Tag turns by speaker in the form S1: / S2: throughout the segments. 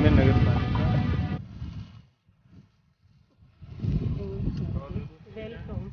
S1: Chairman नगर पालिका।
S2: Welcome.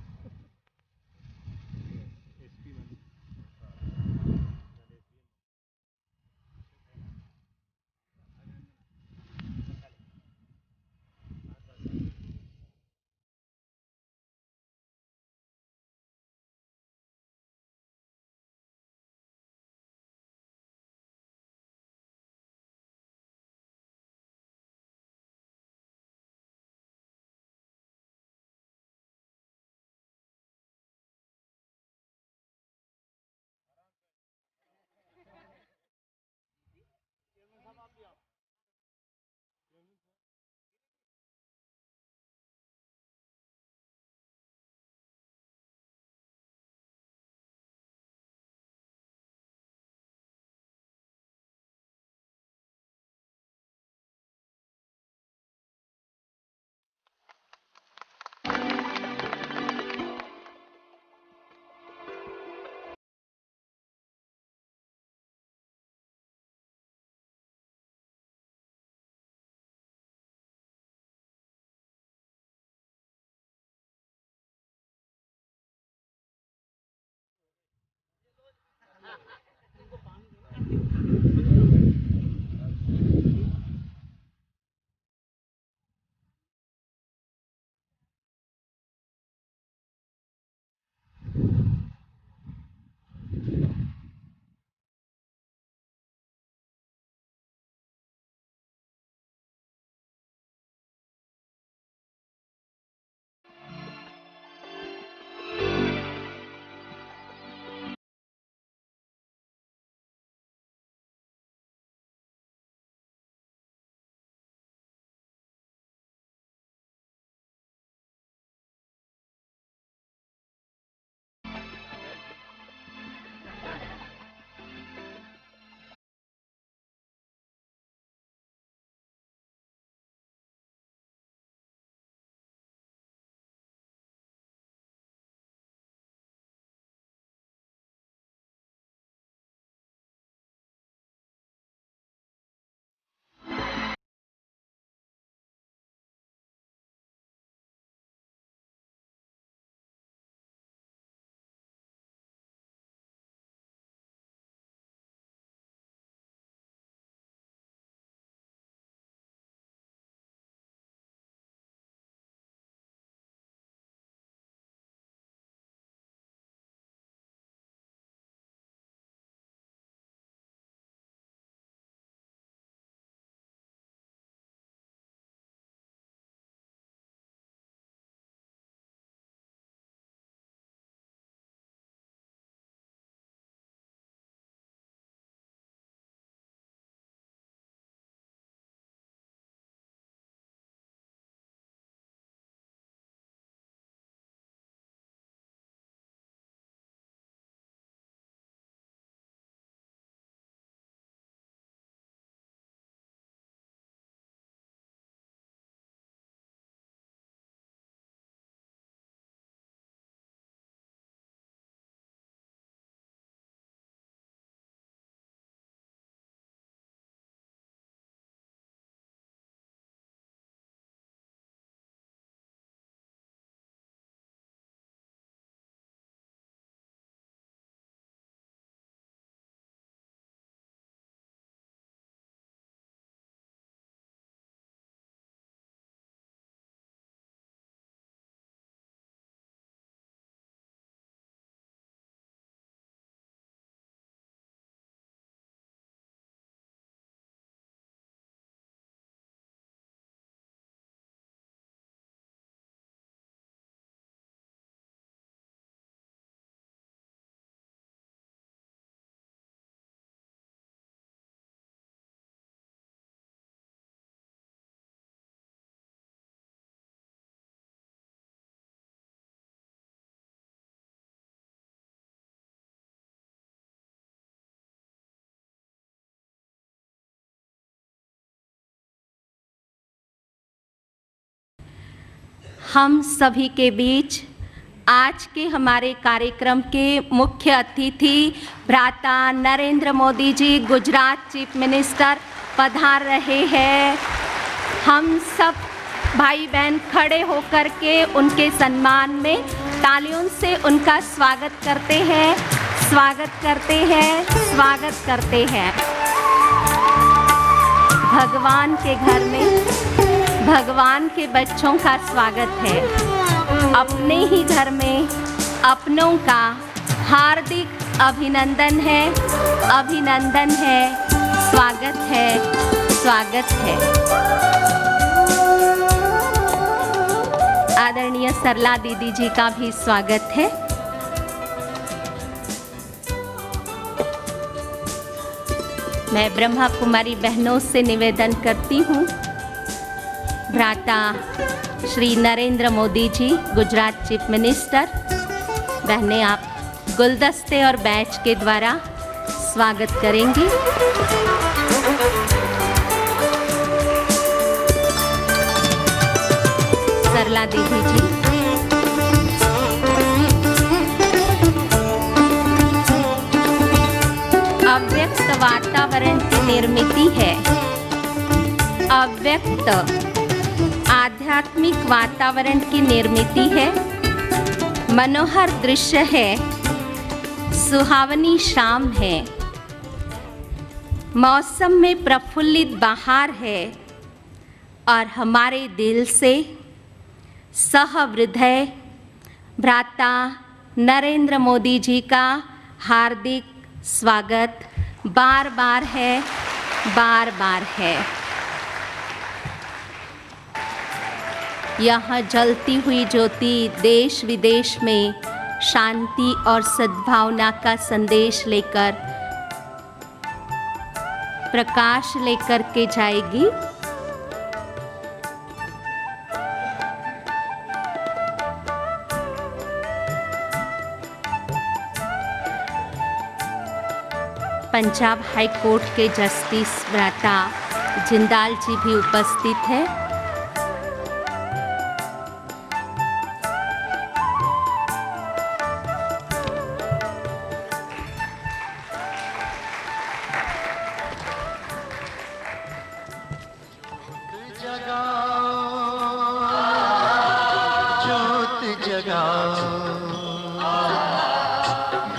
S3: हम सभी के बीच
S1: आज के हमारे कार्यक्रम के मुख्य अतिथि भ्राता नरेंद्र मोदी जी, गुजरात चीफ मिनिस्टर पधार रहे हैं। हम सब भाई बहन खड़े होकर के उनके सम्मान में तालियों से उनका स्वागत करते हैं, स्वागत करते हैं, स्वागत करते हैं। भगवान के घर में भगवान के बच्चों का स्वागत है। अपने ही घर में अपनों का हार्दिक अभिनंदन है, अभिनंदन है, स्वागत है, स्वागत है। आदरणीय सरला दीदी जी का भी स्वागत है। मैं ब्रह्मा कुमारी बहनों से निवेदन करती हूँ, भ्राता श्री नरेंद्र मोदी जी, गुजरात चीफ मिनिस्टर, बहनें आप गुलदस्ते और बैच के द्वारा स्वागत करेंगी। सरला दीदी जी, अव्यक्त वातावरण की निर्मिति है। अव्यक्त आध्यात्मिक वातावरण की निर्मिति है। मनोहर दृश्य है, सुहावनी शाम है, मौसम में प्रफुल्लित बहार है और हमारे दिल से सहृदय भ्राता नरेंद्र मोदी जी का हार्दिक स्वागत बार बार है, बार बार है। यह जलती हुई ज्योति देश विदेश में शांति और सद्भावना का संदेश लेकर, प्रकाश लेकर के जाएगी। पंजाब हाई कोर्ट के जस्टिस भ्राता जिंदाल जी भी उपस्थित है।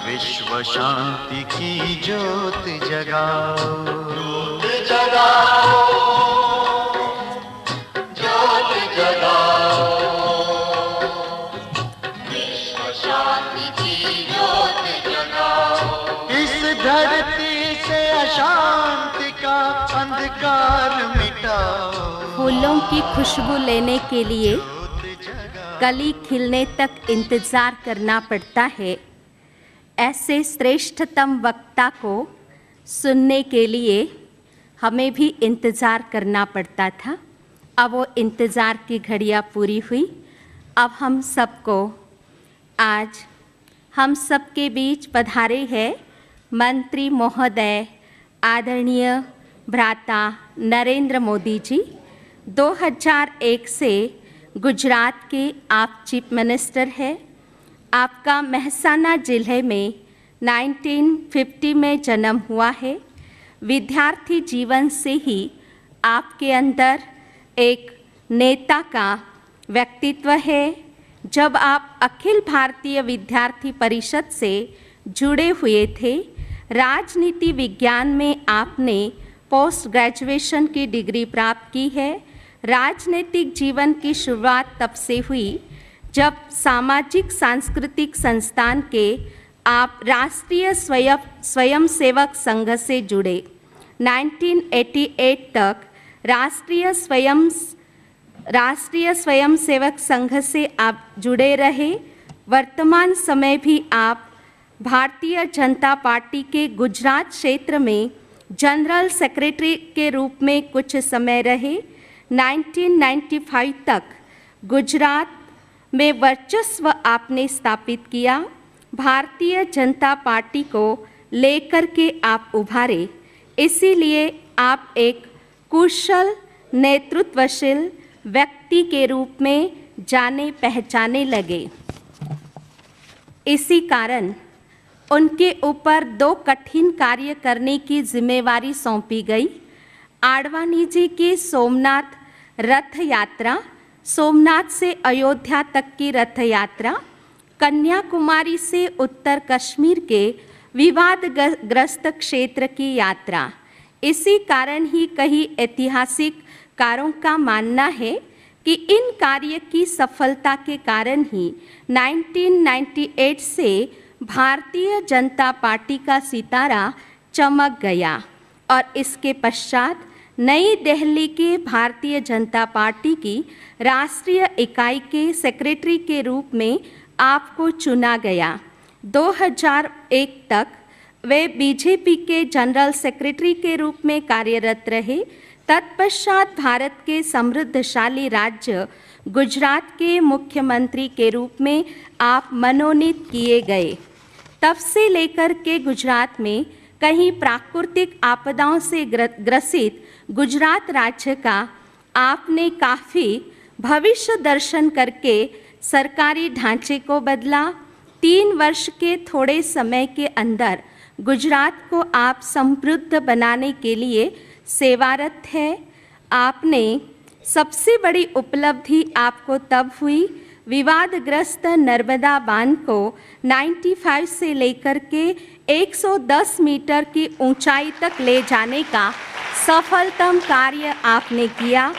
S2: विश्व शांति की ज्योत जगाओ, ज्योत जगाओ, ज्योत जगाओ, विश्व शांति की ज्योत जगाओ। इस धरती से अशांति का अंधकार मिटाओ।
S1: फूलों की खुशबू लेने के लिए कली खिलने तक इंतजार करना पड़ता है। ऐसे श्रेष्ठतम वक्ता को सुनने के लिए हमें भी इंतज़ार करना पड़ता था। अब वो इंतज़ार की घड़ियाँ पूरी हुई। अब हम सबको आज हम सबके बीच पधारे हैं मंत्री महोदय आदरणीय भ्राता नरेंद्र मोदी जी। 2001 से गुजरात के आप चीफ मिनिस्टर हैं। आपका मेहसाना जिले में 1950 में जन्म हुआ है। विद्यार्थी जीवन से ही आपके अंदर एक नेता का व्यक्तित्व है। जब आप अखिल भारतीय विद्यार्थी परिषद से जुड़े हुए थे, राजनीति विज्ञान में आपने पोस्ट ग्रेजुएशन की डिग्री प्राप्त की है। राजनीतिक जीवन की शुरुआत तब से हुई जब सामाजिक सांस्कृतिक संस्थान के आप राष्ट्रीय स्वयंसेवक संघ से जुड़े। 1988 तक राष्ट्रीय स्वयंसेवक संघ से आप जुड़े रहे। वर्तमान समय भी आप भारतीय जनता पार्टी के गुजरात क्षेत्र में जनरल सेक्रेटरी के रूप में कुछ समय रहे। 1995 तक गुजरात में वर्चस्व आपने स्थापित किया। भारतीय जनता पार्टी को लेकर के आप उभारे, इसीलिए आप एक कुशल नेतृत्वशील व्यक्ति के रूप में जाने पहचाने लगे। इसी कारण उनके ऊपर 2 कठिन कार्य करने की जिम्मेवारी सौंपी गई। आडवाणी जी की सोमनाथ रथ यात्रा, सोमनाथ से अयोध्या तक की रथ यात्रा, कन्याकुमारी से उत्तर कश्मीर के विवादग्रस्त क्षेत्र की यात्रा। इसी कारण ही कई ऐतिहासिककारों का मानना है कि इन कार्य की सफलता के कारण ही 1998 से भारतीय जनता पार्टी का सितारा चमक गया और इसके पश्चात नई दिल्ली के भारतीय जनता पार्टी की राष्ट्रीय इकाई के सेक्रेटरी के रूप में आपको चुना गया। 2001 तक वे बीजेपी के जनरल सेक्रेटरी के रूप में कार्यरत रहे। तत्पश्चात भारत के समृद्धशाली राज्य गुजरात के मुख्यमंत्री के रूप में आप मनोनीत किए गए। तब से लेकर के गुजरात में कई प्राकृतिक आपदाओं से ग्रसित गुजरात राज्य का आपने काफ़ी भविष्य दर्शन करके सरकारी ढांचे को बदला। 3 वर्ष के थोड़े समय के अंदर गुजरात को आप समृद्ध बनाने के लिए सेवारत है। आपने सबसे बड़ी उपलब्धि आपको तब हुई विवादग्रस्त नर्मदा बांध को 95 से लेकर के 110 मीटर की ऊंचाई तक ले जाने का सफलतम कार्य आपने किया।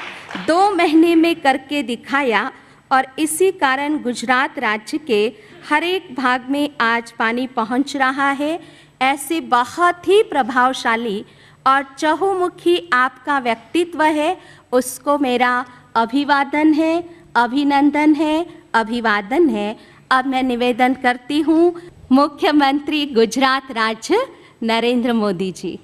S1: 2 महीने में करके दिखाया और इसी कारण गुजरात राज्य के हर एक भाग में आज पानी पहुंच रहा है। ऐसे बहुत ही प्रभावशाली और चहुमुखी आपका व्यक्तित्व है, उसको मेरा अभिवादन है, अभिनंदन है, अभिवादन है। अब मैं निवेदन करती हूँ मुख्यमंत्री गुजरात राज्य नरेंद्र मोदी जी।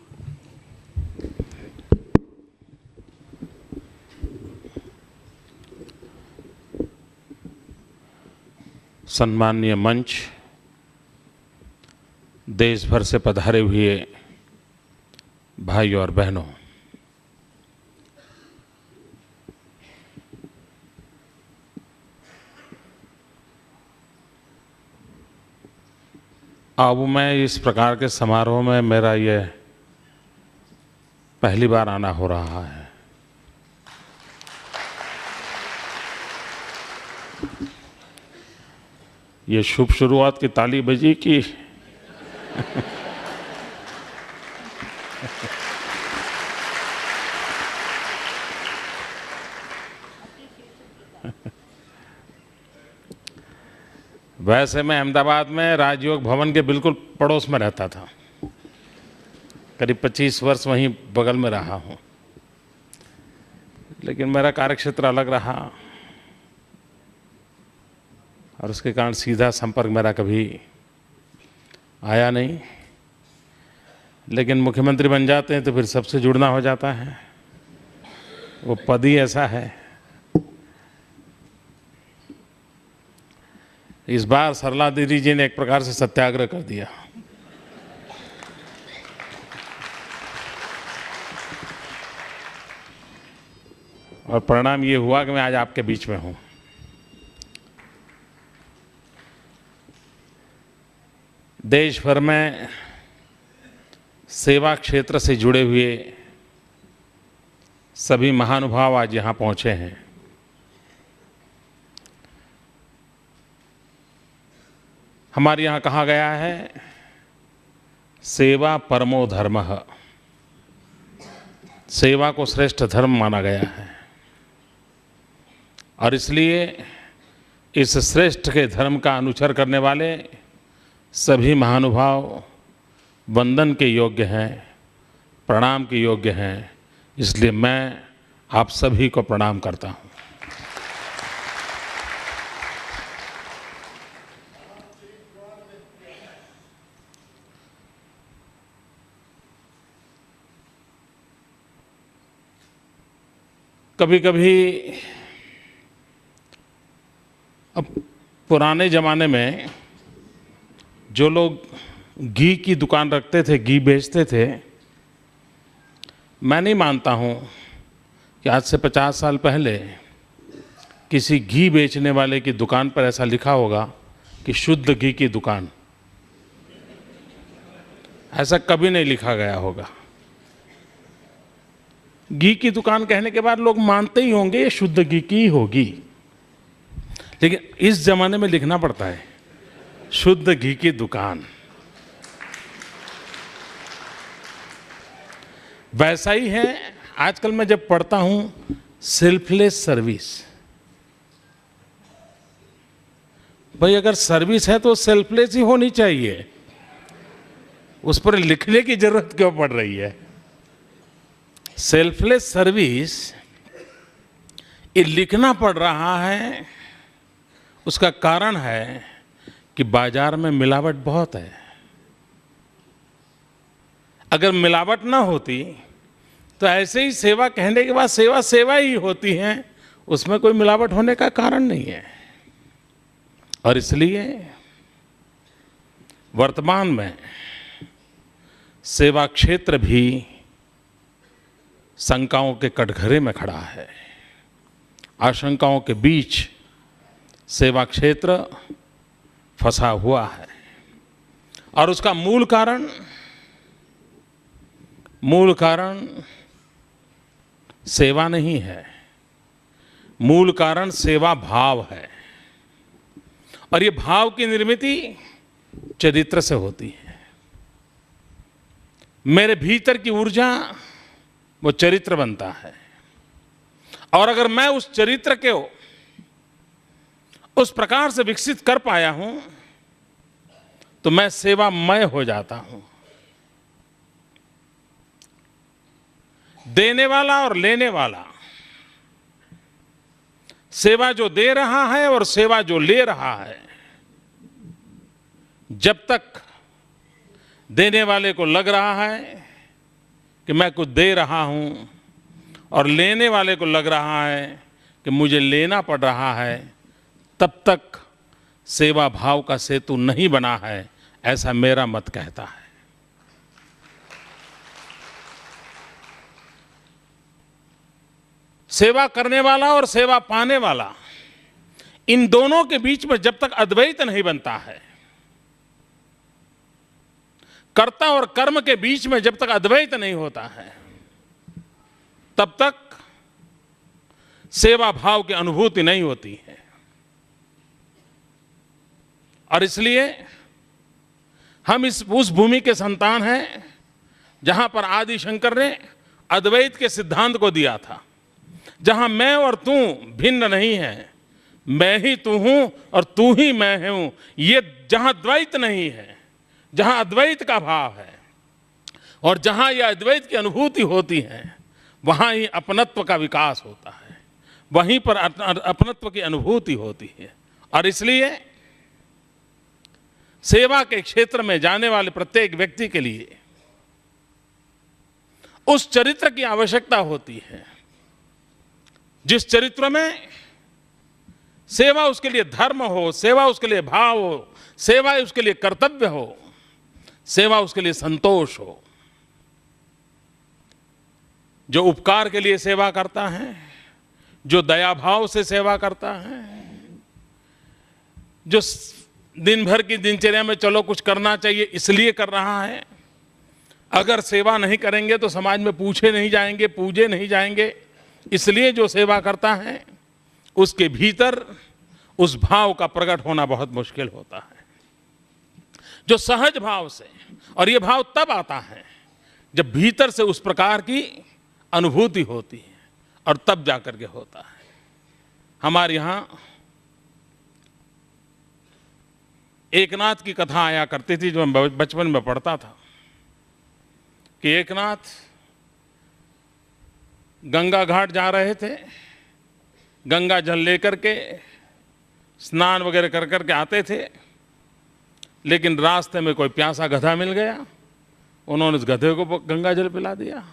S3: सम्माननीय मंच, देश भर से पधारे हुए भाई और बहनों, अब मैं इस प्रकार के समारोह में मेरा ये पहली बार आना हो रहा है। ये शुभ शुरुआत की ताली बजी कि वैसे मैं अहमदाबाद में राजयोग भवन के बिल्कुल पड़ोस में रहता था, करीब 25 वर्ष वहीं बगल में रहा हूँ, लेकिन मेरा कार्यक्षेत्र अलग रहा और उसके कारण सीधा संपर्क मेरा कभी आया नहीं। लेकिन मुख्यमंत्री बन जाते हैं तो फिर सबसे जुड़ना हो जाता है, वो पद ही ऐसा है। इस बार सरला दीदी जी ने एक प्रकार से सत्याग्रह कर दिया। और परिणाम ये हुआ कि मैं आज आपके बीच में हूँ। देश भर में सेवा क्षेत्र से जुड़े हुए सभी महानुभाव आज यहाँ पहुँचे हैं। हमारे यहाँ कहा गया है, सेवा परमो धर्मः, सेवा को श्रेष्ठ धर्म माना गया है और इसलिए इस श्रेष्ठ के धर्म का अनुसरण करने वाले सभी महानुभाव वंदन के योग्य हैं, प्रणाम के योग्य हैं। इसलिए मैं आप सभी को प्रणाम करता हूँ। कभी कभी अब पुराने ज़माने में जो लोग घी की दुकान रखते थे, घी बेचते थे, मैं नहीं मानता हूँ कि आज से 50 साल पहले किसी घी बेचने वाले की दुकान पर ऐसा लिखा होगा कि शुद्ध घी की दुकान, ऐसा कभी नहीं लिखा गया होगा। घी की दुकान कहने के बाद लोग मानते ही होंगे ये शुद्ध घी की ही होगी, लेकिन इस जमाने में लिखना पड़ता है शुद्ध घी की दुकान। वैसा ही है आजकल मैं जब पढ़ता हूं सेल्फलेस सर्विस। भाई अगर सर्विस है तो सेल्फलेस ही होनी चाहिए, उस पर लिखने की जरूरत क्यों पड़ रही है? सेल्फलेस सर्विस ये लिखना पड़ रहा है, उसका कारण है कि बाजार में मिलावट बहुत है। अगर मिलावट ना होती तो ऐसे ही सेवा कहने के बाद सेवा सेवा ही होती है, उसमें कोई मिलावट होने का कारण नहीं है। और इसलिए वर्तमान में सेवा क्षेत्र भी शंकाओं के कटघरे में खड़ा है। आशंकाओं के बीच सेवा क्षेत्र फंसा हुआ है और उसका मूल कारण सेवा नहीं है, मूल कारण सेवा भाव है। और ये भाव की निर्मिति चरित्र से होती है। मेरे भीतर की ऊर्जा वो चरित्र बनता है, और अगर मैं उस चरित्र को उस प्रकार से विकसित कर पाया हूं तो मैं सेवामय हो जाता हूं। देने वाला और लेने वाला, सेवा जो दे रहा है और सेवा जो ले रहा है, जब तक देने वाले को लग रहा है कि मैं कुछ दे रहा हूं और लेने वाले को लग रहा है कि मुझे लेना पड़ रहा है, तब तक सेवा भाव का सेतु नहीं बना है, ऐसा मेरा मत कहता है। सेवा करने वाला और सेवा पाने वाला, इन दोनों के बीच में जब तक अद्वैत नहीं बनता है, कर्ता और कर्म के बीच में जब तक अद्वैत नहीं होता है, तब तक सेवा भाव की अनुभूति नहीं होती है। और इसलिए हम उस भूमि के संतान हैं जहां पर आदि शंकर ने अद्वैत के सिद्धांत को दिया था, जहां मैं और तू भिन्न नहीं है, मैं ही तू हूं और तू ही मैं हूं। ये जहां द्वैत नहीं है, जहां अद्वैत का भाव है और जहां यह अद्वैत की अनुभूति होती है, वहां ही अपनत्व का विकास होता है, वहीं पर अपनत्व की अनुभूति होती है। और इसलिए सेवा के क्षेत्र में जाने वाले प्रत्येक व्यक्ति के लिए उस चरित्र की आवश्यकता होती है, जिस चरित्र में सेवा उसके लिए धर्म हो, सेवा उसके लिए भाव हो, सेवा उसके लिए कर्तव्य हो, सेवा उसके लिए संतोष हो। जो उपकार के लिए सेवा करता है, जो दया भाव से सेवा करता है, जो दिन भर की दिनचर्या में चलो कुछ करना चाहिए इसलिए कर रहा है, अगर सेवा नहीं करेंगे तो समाज में पूछे नहीं जाएंगे, पूजे नहीं जाएंगे, इसलिए जो सेवा करता है उसके भीतर उस भाव का प्रकट होना बहुत मुश्किल होता है, जो सहज भाव से। और ये भाव तब आता है जब भीतर से उस प्रकार की अनुभूति होती है, और तब जाकर के होता है। हमारे यहाँ एकनाथ की कथा आया करती थी, जो मैं बचपन में पढ़ता था, कि एकनाथ गंगा घाट जा रहे थे, गंगा जल लेकर के स्नान वगैरह कर करके आते थे, लेकिन रास्ते में कोई प्यासा गधा मिल गया, उन्होंने उस गधे को गंगा जल पिला दिया।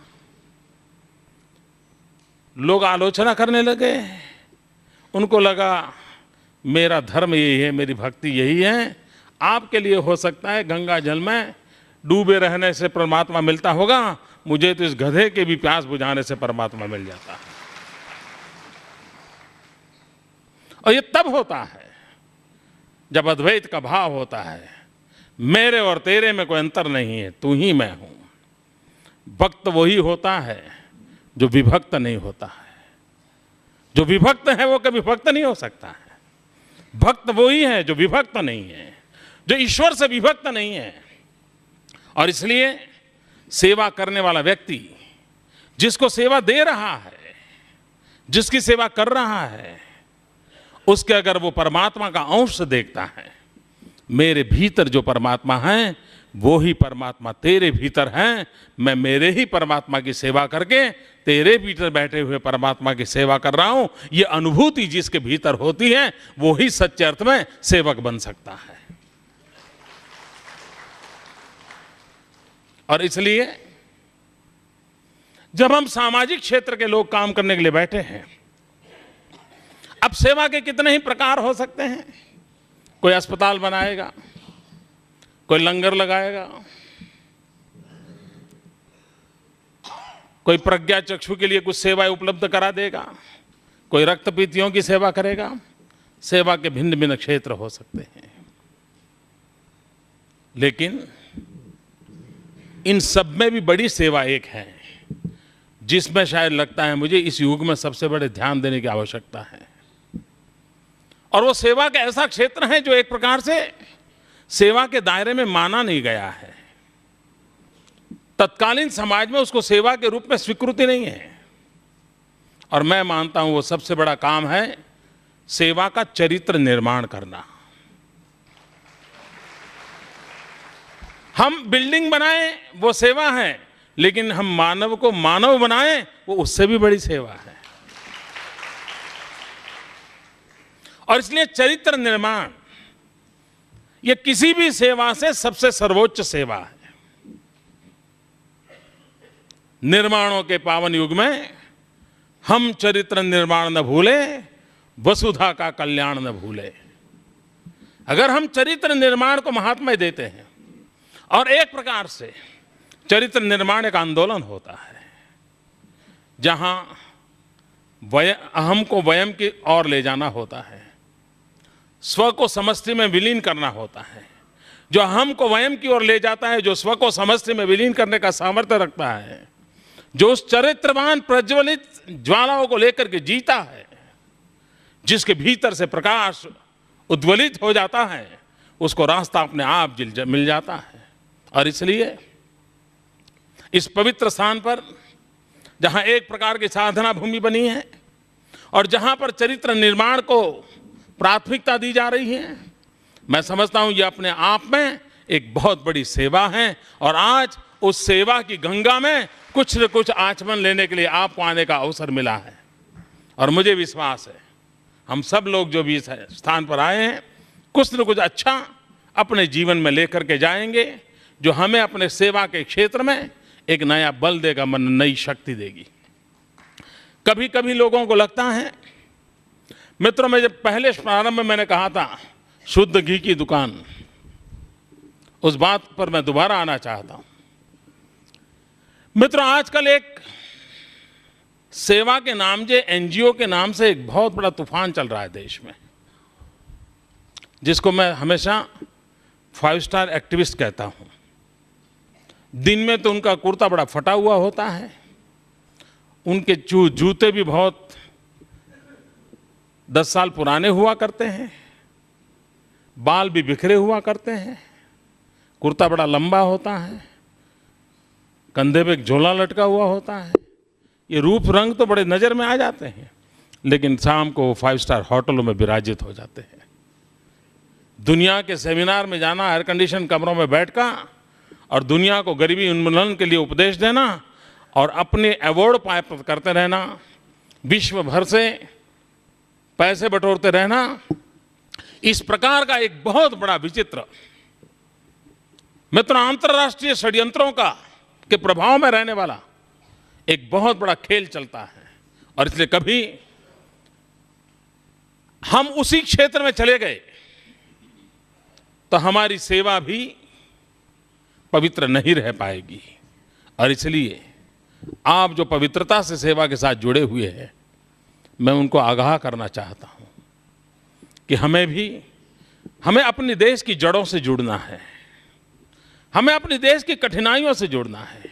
S3: लोग आलोचना करने लगे, उनको लगा मेरा धर्म यही है, मेरी भक्ति यही है, आपके लिए हो सकता है गंगा जल में डूबे रहने से परमात्मा मिलता होगा, मुझे तो इस गधे के भी प्यास बुझाने से परमात्मा मिल जाता है। और ये तब होता है जब अद्वैत का भाव होता है, मेरे और तेरे में कोई अंतर नहीं है, तू ही मैं हूं, भक्त वही होता है जो विभक्त नहीं होता है। जो विभक्त है वो कभी भक्त नहीं हो सकता है। भक्त वही है जो विभक्त नहीं है, जो ईश्वर से विभक्त नहीं है। और इसलिए सेवा करने वाला व्यक्ति जिसको सेवा दे रहा है, जिसकी सेवा कर रहा है, उसके अगर वो परमात्मा का अंश देखता है, मेरे भीतर जो परमात्मा है वो ही परमात्मा तेरे भीतर है, मैं मेरे ही परमात्मा की सेवा करके तेरे भीतर बैठे हुए परमात्मा की सेवा कर रहा हूं, ये अनुभूति जिसके भीतर होती है वो ही सच्चे अर्थ में सेवक बन सकता है। और इसलिए जब हम सामाजिक क्षेत्र के लोग काम करने के लिए बैठे हैं, अब सेवा के कितने ही प्रकार हो सकते हैं। कोई अस्पताल बनाएगा, कोई लंगर लगाएगा, कोई प्रज्ञा चक्षु के लिए कुछ सेवाएं उपलब्ध करा देगा, कोई रक्तपीतियों की सेवा करेगा। सेवा के भिन्न भिन्न क्षेत्र हो सकते हैं, लेकिन इन सब में भी बड़ी सेवा एक है जिसमें शायद लगता है मुझे इस युग में सबसे बड़े ध्यान देने की आवश्यकता है। और वो सेवा का ऐसा क्षेत्र है जो एक प्रकार से सेवा के दायरे में माना नहीं गया है। तत्कालीन समाज में उसको सेवा के रूप में स्वीकृति नहीं है। और मैं मानता हूं वो सबसे बड़ा काम है सेवा का चरित्र निर्माण करना। हम बिल्डिंग बनाएं वो सेवा है, लेकिन हम मानव को मानव बनाएं वो उससे भी बड़ी सेवा है। और इसलिए चरित्र निर्माण ये किसी भी सेवा से सबसे सर्वोच्च सेवा है। निर्माणों के पावन युग में हम चरित्र निर्माण न भूले, वसुधा का कल्याण न भूले। अगर हम चरित्र निर्माण को महात्म्य देते हैं, और एक प्रकार से चरित्र निर्माण एक आंदोलन होता है जहां अहम को वयम की ओर ले जाना होता है, स्व को समष्टि में विलीन करना होता है। जो अहम को वयम की ओर ले जाता है, जो स्व को समष्टि में विलीन करने का सामर्थ्य रखता है, जो उस चरित्रवान प्रज्वलित ज्वालाओं को लेकर के जीता है, जिसके भीतर से प्रकाश उद्वलित हो जाता है, उसको रास्ता अपने आप मिल जाता है। और इसलिए इस पवित्र स्थान पर जहां एक प्रकार की साधना भूमि बनी है और जहां पर चरित्र निर्माण को प्राथमिकता दी जा रही है, मैं समझता हूं ये अपने आप में एक बहुत बड़ी सेवा है। और आज उस सेवा की गंगा में कुछ न कुछ आचमन लेने के लिए आपको आने का अवसर मिला है। और मुझे विश्वास है हम सब लोग जो भी इस स्थान पर आए हैं, कुछ न कुछ अच्छा अपने जीवन में लेकर के जाएंगे, जो हमें अपने सेवा के क्षेत्र में एक नया बल देगा, मन नई शक्ति देगी। कभी कभी लोगों को लगता है, मित्रों में जब पहले प्रारंभ में मैंने कहा था शुद्ध घी की दुकान, उस बात पर मैं दोबारा आना चाहता हूं। मित्रों, आजकल एक सेवा के नाम से, एनजीओ के नाम से एक बहुत बड़ा तूफान चल रहा है देश में, जिसको मैं हमेशा 5 स्टार एक्टिविस्ट कहता हूं। दिन में तो उनका कुर्ता बड़ा फटा हुआ होता है, उनके जूते भी बहुत 10 साल पुराने हुआ करते हैं, बाल भी बिखरे हुआ करते हैं, कुर्ता बड़ा लंबा होता है, कंधे पे एक झोला लटका हुआ होता है। ये रूप रंग तो बड़े नज़र में आ जाते हैं, लेकिन शाम को 5 स्टार होटलों में विराजित हो जाते हैं। दुनिया के सेमिनार में जाना, एयर कंडीशन कमरों में बैठकर और दुनिया को गरीबी उन्मूलन के लिए उपदेश देना और अपने अवार्ड प्राप्त करते रहना, विश्व भर से पैसे बटोरते रहना, इस प्रकार का एक बहुत बड़ा विचित्र, मित्रों, अंतर्राष्ट्रीय षड्यंत्रों के प्रभाव में रहने वाला एक बहुत बड़ा खेल चलता है। और इसलिए कभी हम उसी क्षेत्र में चले गए तो हमारी सेवा भी पवित्र नहीं रह पाएगी। और इसलिए आप जो पवित्रता से सेवा के साथ जुड़े हुए हैं, मैं उनको आगाह करना चाहता हूं कि हमें भी हमें अपने देश की जड़ों से जुड़ना है, हमें अपने देश की कठिनाइयों से जुड़ना है।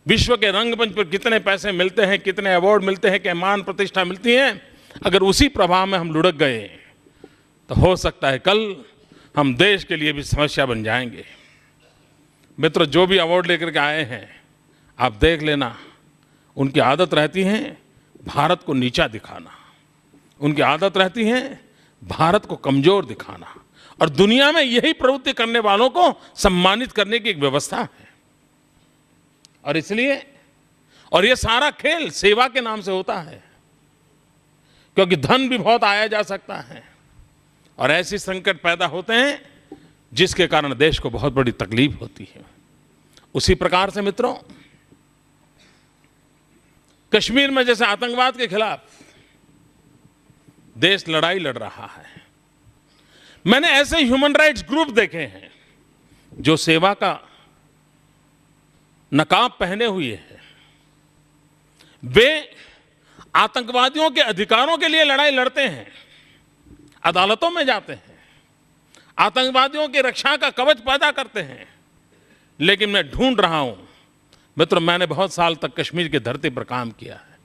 S3: विश्व के रंगमंच पर कितने पैसे मिलते हैं, कितने अवार्ड मिलते हैं, क्या मान प्रतिष्ठा मिलती है, अगर उसी प्रभाव में हम लुढ़क गए तो हो सकता है कल हम देश के लिए भी समस्या बन जाएंगे। मित्र, जो भी अवार्ड लेकर के आए हैं, आप देख लेना, उनकी आदत रहती है भारत को नीचा दिखाना, उनकी आदत रहती है भारत को कमजोर दिखाना, और दुनिया में यही प्रवृत्ति करने वालों को सम्मानित करने की एक व्यवस्था है। और इसलिए, और ये सारा खेल सेवा के नाम से होता है, क्योंकि धन भी बहुत आया जा सकता है और ऐसे संकट पैदा होते हैं जिसके कारण देश को बहुत बड़ी तकलीफ होती है। उसी प्रकार से मित्रों, कश्मीर में जैसे आतंकवाद के खिलाफ देश लड़ाई लड़ रहा है, मैंने ऐसे ह्यूमन राइट्स ग्रुप देखे हैं जो सेवा का नकाब पहने हुए हैं। वे आतंकवादियों के अधिकारों के लिए लड़ाई लड़ते हैं, अदालतों में जाते हैं, आतंकवादियों की रक्षा का कवच पैदा करते हैं। लेकिन मैं ढूंढ रहा हूं मित्रों, मैंने बहुत साल तक कश्मीर की धरती पर काम किया है,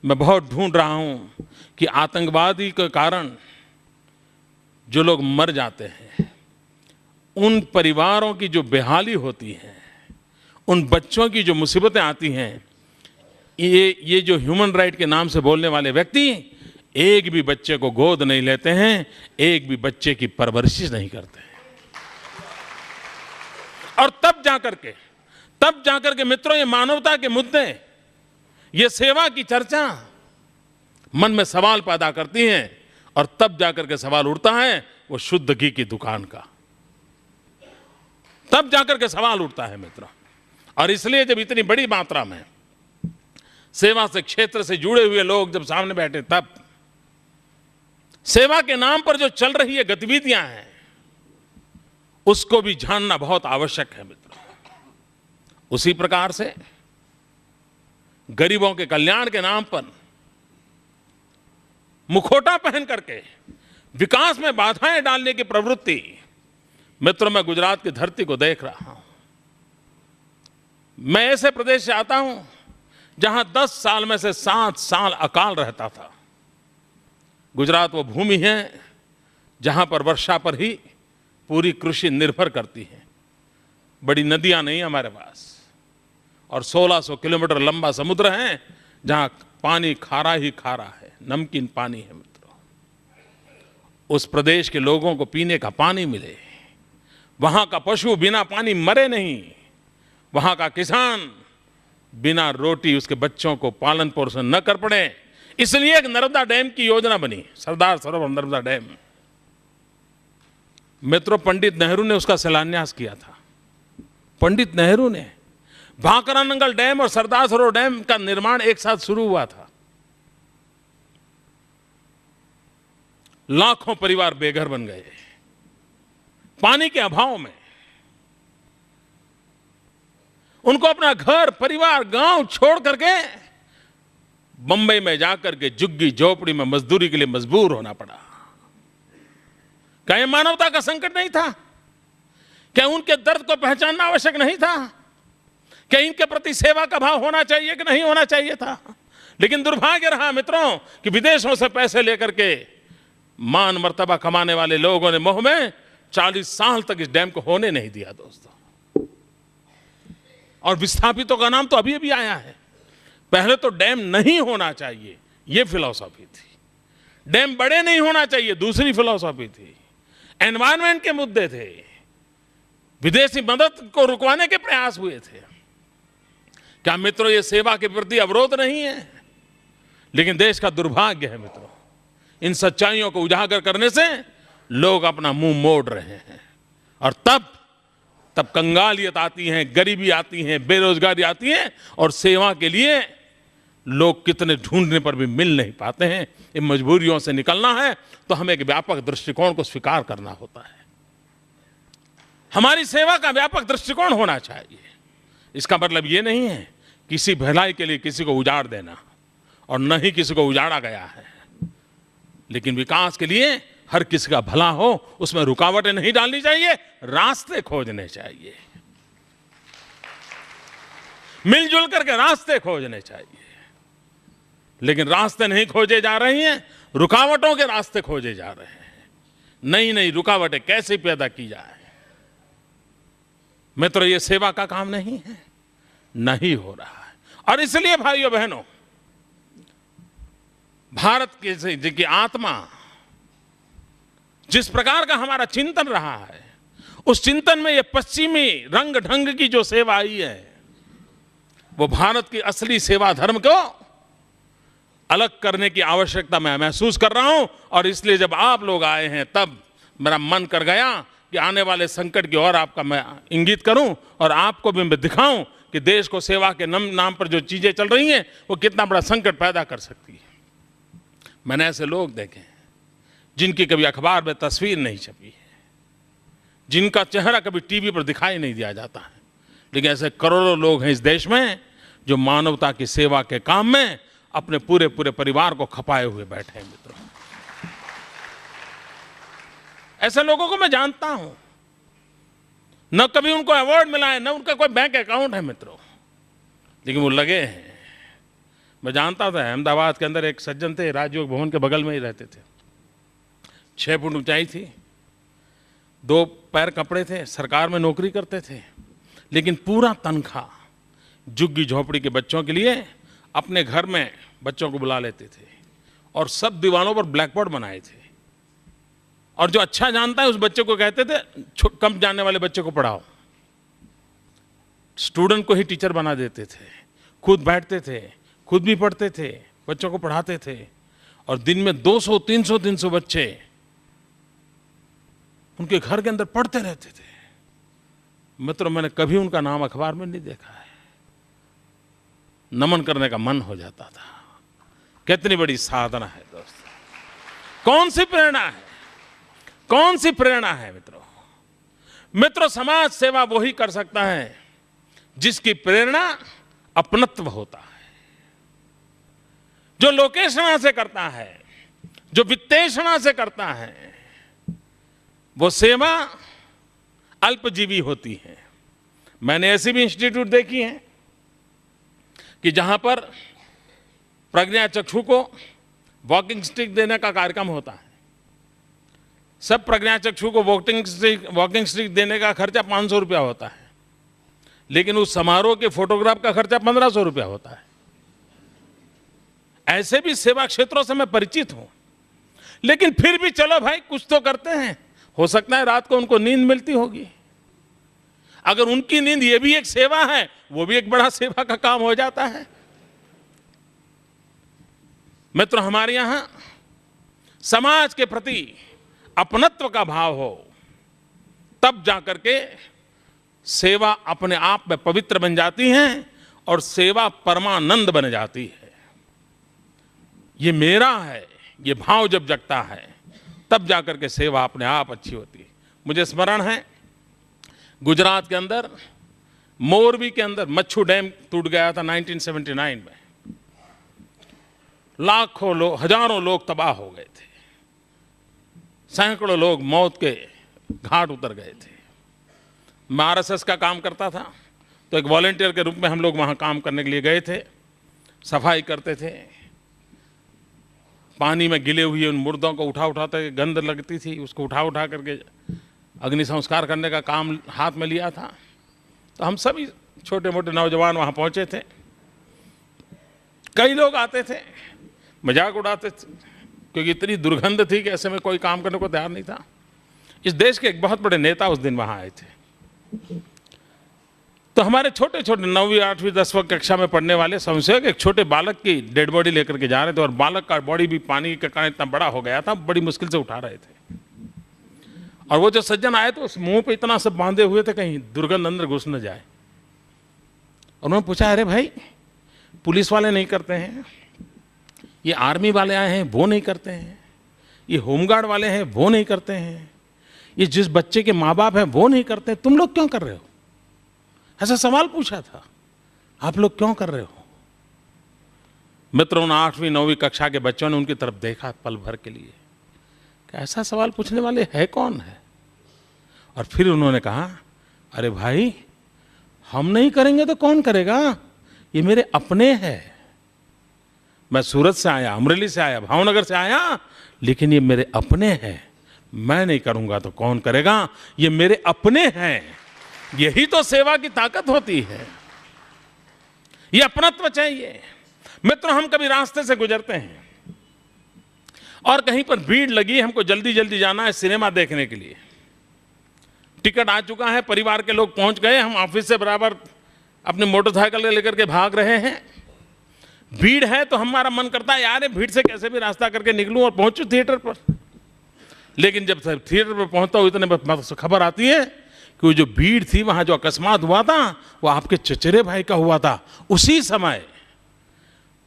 S3: मैं बहुत ढूंढ रहा हूं कि आतंकवादी के कारण जो लोग मर जाते हैं, उन परिवारों की जो बेहाली होती है, उन बच्चों की जो मुसीबतें आती हैं, ये जो ह्यूमन राइट के नाम से बोलने वाले व्यक्ति एक भी बच्चे को गोद नहीं लेते हैं, एक भी बच्चे की परवरिश नहीं करते हैं। और तब जाकर के मित्रों, ये मानवता के मुद्दे, ये सेवा की चर्चा मन में सवाल पैदा करती हैं, और तब जाकर के सवाल उठता है वो शुद्ध घी की दुकान का, तब जाकर के सवाल उठता है मित्रों। और इसलिए जब इतनी बड़ी मात्रा में सेवा से क्षेत्र से जुड़े हुए लोग जब सामने बैठे, तब सेवा के नाम पर जो चल रही है गतिविधियां हैं, उसको भी जानना बहुत आवश्यक है मित्रों। उसी प्रकार से गरीबों के कल्याण के नाम पर मुखौटा पहन करके विकास में बाधाएं डालने की प्रवृत्ति, मित्रों, मैं गुजरात की धरती को देख रहा हूं। मैं ऐसे प्रदेश से आता हूं जहां 10 साल में से 7 साल अकाल रहता था। गुजरात वो भूमि है जहां पर वर्षा पर ही पूरी कृषि निर्भर करती है। बड़ी नदियां नहीं हमारे पास, और 1600 किलोमीटर लंबा समुद्र है जहां पानी खारा ही खारा है, नमकीन पानी है मित्रों। उस प्रदेश के लोगों को पीने का पानी मिले, वहां का पशु बिना पानी मरे नहीं, वहां का किसान बिना रोटी उसके बच्चों को पालन पोषण न कर पड़े, इसलिए एक नर्मदा डैम की योजना बनी, सरदार सरोवर नर्मदा डैम। मित्रों, पंडित नेहरू ने उसका शिलान्यास किया था। पंडित नेहरू ने भाकरानंगल डैम और सरदार सरोवर डैम का निर्माण एक साथ शुरू हुआ था। लाखों परिवार बेघर बन गए पानी के अभाव में। उनको अपना घर, परिवार, गांव छोड़ करके बंबई में जाकर के झुग्गी झोपड़ी में मजदूरी के लिए मजबूर होना पड़ा। क्या यह मानवता का संकट नहीं था? क्या उनके दर्द को पहचानना आवश्यक नहीं था? क्या इनके प्रति सेवा का भाव होना चाहिए कि नहीं होना चाहिए था? लेकिन दुर्भाग्य रहा मित्रों कि विदेशों से पैसे लेकर के मान मर्तबा कमाने वाले लोगों ने मोह में 40 साल तक इस डैम को होने नहीं दिया दोस्तों। और विस्थापितों का नाम तो अभी अभी आया है। पहले तो डैम नहीं होना चाहिए, यह फिलॉसफी थी। डैम बड़े नहीं होना चाहिए, दूसरी फिलॉसफी थी। एनवायरनमेंट के मुद्दे थे, विदेशी मदद को रुकवाने के प्रयास हुए थे। क्या मित्रों ये सेवा के प्रति अवरोध नहीं है? लेकिन देश का दुर्भाग्य है मित्रों, इन सच्चाइयों को उजागर करने से लोग अपना मुंह मोड़ रहे हैं। और तब कंगालियत आती है, गरीबी आती है, बेरोजगारी आती है, और सेवा के लिए लोग कितने ढूंढने पर भी मिल नहीं पाते हैं। इन मजबूरियों से निकलना है तो हमें एक व्यापक दृष्टिकोण को स्वीकार करना होता है। हमारी सेवा का व्यापक दृष्टिकोण होना चाहिए। इसका मतलब ये नहीं है किसी भलाई के लिए किसी को उजाड़ देना, और न ही किसी को उजाड़ा गया है। लेकिन विकास के लिए हर किसी का भला हो, उसमें रुकावटें नहीं डालनी चाहिए, रास्ते खोजने चाहिए, मिलजुल करके रास्ते खोजने चाहिए। लेकिन रास्ते नहीं खोजे जा रहे हैं, रुकावटों के रास्ते खोजे जा रहे हैं। नई नई रुकावटें कैसे पैदा की जाए। मित्रों, ये सेवा का काम नहीं है, नहीं हो रहा है। और इसलिए भाइयों बहनों, भारत की आत्मा, जिस प्रकार का हमारा चिंतन रहा है, उस चिंतन में ये पश्चिमी रंग ढंग की जो सेवा आई है, वो भारत की असली सेवा धर्म को अलग करने की आवश्यकता मैं महसूस कर रहा हूं। और इसलिए जब आप लोग आए हैं, तब मेरा मन कर गया कि आने वाले संकट की ओर आपका मैं इंगित करूं और आपको भी मैं दिखाऊं कि देश को सेवा के नाम पर जो चीजें चल रही हैं, वो कितना बड़ा संकट पैदा कर सकती है। मैंने ऐसे लोग देखे जिनकी कभी अखबार में तस्वीर नहीं छपी है, जिनका चेहरा कभी टीवी पर दिखाई नहीं दिया जाता है, लेकिन ऐसे करोड़ों लोग हैं इस देश में जो मानवता की सेवा के काम में अपने पूरे पूरे परिवार को खपाए हुए बैठे हैं। मित्रों, ऐसे लोगों को मैं जानता हूं, न कभी उनको अवार्ड मिला है, न उनका कोई बैंक अकाउंट है मित्रों, लेकिन वो लगे हैं। मैं जानता था, अहमदाबाद के अंदर एक सज्जन थे, राजयोग भवन के बगल में ही रहते थे, 6 फुट ऊंचाई थी, 2 पैर कपड़े थे, सरकार में नौकरी करते थे, लेकिन पूरा तनख्वाह झुग्गी झोपड़ी के बच्चों के लिए अपने घर में बच्चों को बुला लेते थे और सब दीवारों पर ब्लैक बोर्ड बनाए थे। और जो अच्छा जानता है उस बच्चे को कहते थे, कम जानने वाले बच्चे को पढ़ाओ। स्टूडेंट को ही टीचर बना देते थे, खुद बैठते थे, खुद भी पढ़ते थे, बच्चों को पढ़ाते थे। और दिन में 200-300 बच्चे उनके घर के अंदर पढ़ते रहते थे। मित्रों, मैंने कभी उनका नाम अखबार में नहीं देखा है। नमन करने का मन हो जाता था। कितनी बड़ी साधना है दोस्तों, कौन सी प्रेरणा है, कौन सी प्रेरणा है मित्रों, समाज सेवा वो ही कर सकता है जिसकी प्रेरणा अपनत्व होता है। जो लोकेशना से करता है, जो वित्तेषणा से करता है, वो सेवा अल्पजीवी होती है। मैंने ऐसी भी इंस्टीट्यूट देखी है कि जहां पर प्रज्ञाचक्षु को वॉकिंग स्टिक देने का कार्यक्रम होता है। सब प्रज्ञाचक्षु को वॉकिंग स्टिक देने का खर्चा 500 रुपया होता है, लेकिन उस समारोह के फोटोग्राफ का खर्चा 1500 रुपया होता है। ऐसे भी सेवा क्षेत्रों से मैं परिचित हूं, लेकिन फिर भी चलो भाई, कुछ तो करते हैं। हो सकता है रात को उनको नींद मिलती होगी। अगर उनकी नींद ये भी एक सेवा है, वो भी एक बड़ा सेवा का काम हो जाता है। मित्रों, हमारे यहां समाज के प्रति अपनत्व का भाव हो, तब जाकर के सेवा अपने आप में पवित्र बन जाती है और सेवा परमानंद बन जाती है। ये मेरा है, ये भाव जब जगता है, तब जाकर के सेवा अपने आप अच्छी होती है। मुझे स्मरण है, गुजरात के अंदर मोरबी के अंदर मच्छू डैम टूट गया था 1979 में। लाखों लोग, हजारों लोग तबाह हो गए थे, सैकड़ों लोग मौत के घाट उतर गए थे। मैं आरएसएस का काम करता था, तो एक वॉलंटियर के रूप में हम लोग वहाँ काम करने के लिए गए थे, सफाई करते थे। पानी में गिले हुए उन मुर्दों को उठाते, गंध लगती थी, उसको उठा करके अग्नि संस्कार करने का काम हाथ में लिया था। तो हम सभी छोटे मोटे नौजवान वहाँ पहुँचे थे। कई लोग आते थे, मजाक उड़ाते थे, क्योंकि इतनी दुर्गंध थी कि ऐसे में कोई काम करने को तैयार नहीं था। इस देश के एक बहुत बड़े नेता उस दिन वहाँ आए थे। तो हमारे छोटे छोटे 9वीं 8वीं 10वीं कक्षा में पढ़ने वाले संशय एक छोटे बालक की डेड बॉडी लेकर के जा रहे थे, और बालक का बॉडी भी पानी के कारण इतना बड़ा हो गया था, बड़ी मुश्किल से उठा रहे थे। और वो जो सज्जन आए तो उस मुंह पे इतना सब बांधे हुए थे कहीं दुर्गंध अंदर घुस न जाए। उन्होंने पूछा, अरे भाई, पुलिस वाले नहीं करते हैं, ये आर्मी वाले आए हैं वो नहीं करते हैं, ये होमगार्ड वाले हैं वो नहीं करते हैं, ये जिस बच्चे के माँ बाप हैं वो नहीं करते, तुम लोग क्यों कर रहे हो? ऐसा सवाल पूछा था, आप लोग क्यों कर रहे हो? मित्रों, 8वीं 9वीं कक्षा के बच्चों ने उनकी तरफ देखा पल भर के लिए, कि ऐसा सवाल पूछने वाले है कौन है? और फिर उन्होंने कहा, अरे भाई, हम नहीं करेंगे तो कौन करेगा? ये मेरे अपने हैं। मैं सूरत से आया, अमरेली से आया, भावनगर से आया, लेकिन ये मेरे अपने हैं। मैं नहीं करूंगा तो कौन करेगा? ये मेरे अपने हैं। यही तो सेवा की ताकत होती है। ये अपनत्व चाहिए। मित्रों, हम कभी रास्ते से गुजरते हैं और कहीं पर भीड़ लगी, हमको जल्दी जल्दी जाना है सिनेमा देखने के लिए। टिकट आ चुका है, परिवार के लोग पहुंच गए, हम ऑफिस से बराबर अपनी मोटरसाइकिल लेकर के भाग रहे हैं। भीड़ है तो हमारा मन करता है, यार भीड़ से कैसे भी रास्ता करके निकलूं और पहुंचूं थिएटर पर। लेकिन जब थिएटर पर पहुंचता हूं, इतने खबर आती है कि वो जो भीड़ थी, वहां जो अकस्मात हुआ था, वो आपके चचेरे भाई का हुआ था। उसी समय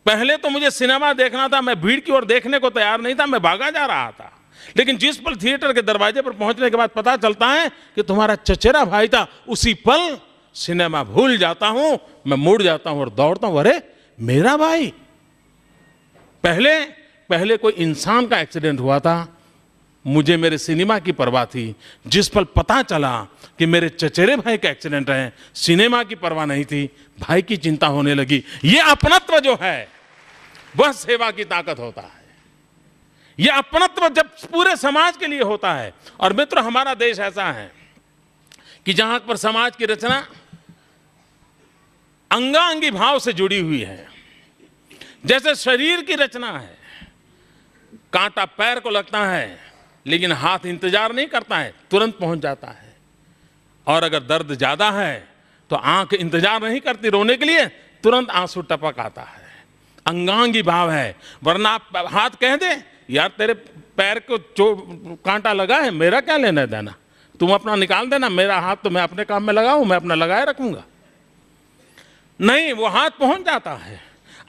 S3: पहले तो मुझे सिनेमा देखना था, मैं भीड़ की ओर देखने को तैयार नहीं था, मैं भागा जा रहा था। लेकिन जिस पल थिएटर के दरवाजे पर पहुंचने के बाद पता चलता है कि तुम्हारा चचेरा भाई था, उसी पल सिनेमा भूल जाता हूं, मैं मुड़ जाता हूं और दौड़ता हूं, अरे मेरा भाई। पहले कोई इंसान का एक्सीडेंट हुआ था, मुझे मेरे सिनेमा की परवाह थी। जिस पल पता चला कि मेरे चचेरे भाई का एक्सीडेंट है, सिनेमा की परवाह नहीं थी, भाई की चिंता होने लगी। ये अपनत्व जो है वह सेवा की ताकत होता है। ये अपनत्व जब पूरे समाज के लिए होता है। और मित्रों, हमारा देश ऐसा है कि जहां पर समाज की रचना अंगांगी भाव से जुड़ी हुई है। जैसे शरीर की रचना है, कांटा पैर को लगता है लेकिन हाथ इंतजार नहीं करता है, तुरंत पहुंच जाता है। और अगर दर्द ज्यादा है तो आंख इंतजार नहीं करती रोने के लिए, तुरंत आंसू टपक आता है। अंगांगी भाव है। वरना आप हाथ कह दे, यार तेरे पैर को कांटा लगा है, मेरा क्या लेना देना, तुम अपना निकाल देना, मेरा हाथ तो मैं अपने काम में लगाऊं, मैं अपना लगाए रखूंगा। नहीं, वो हाथ पहुंच जाता है।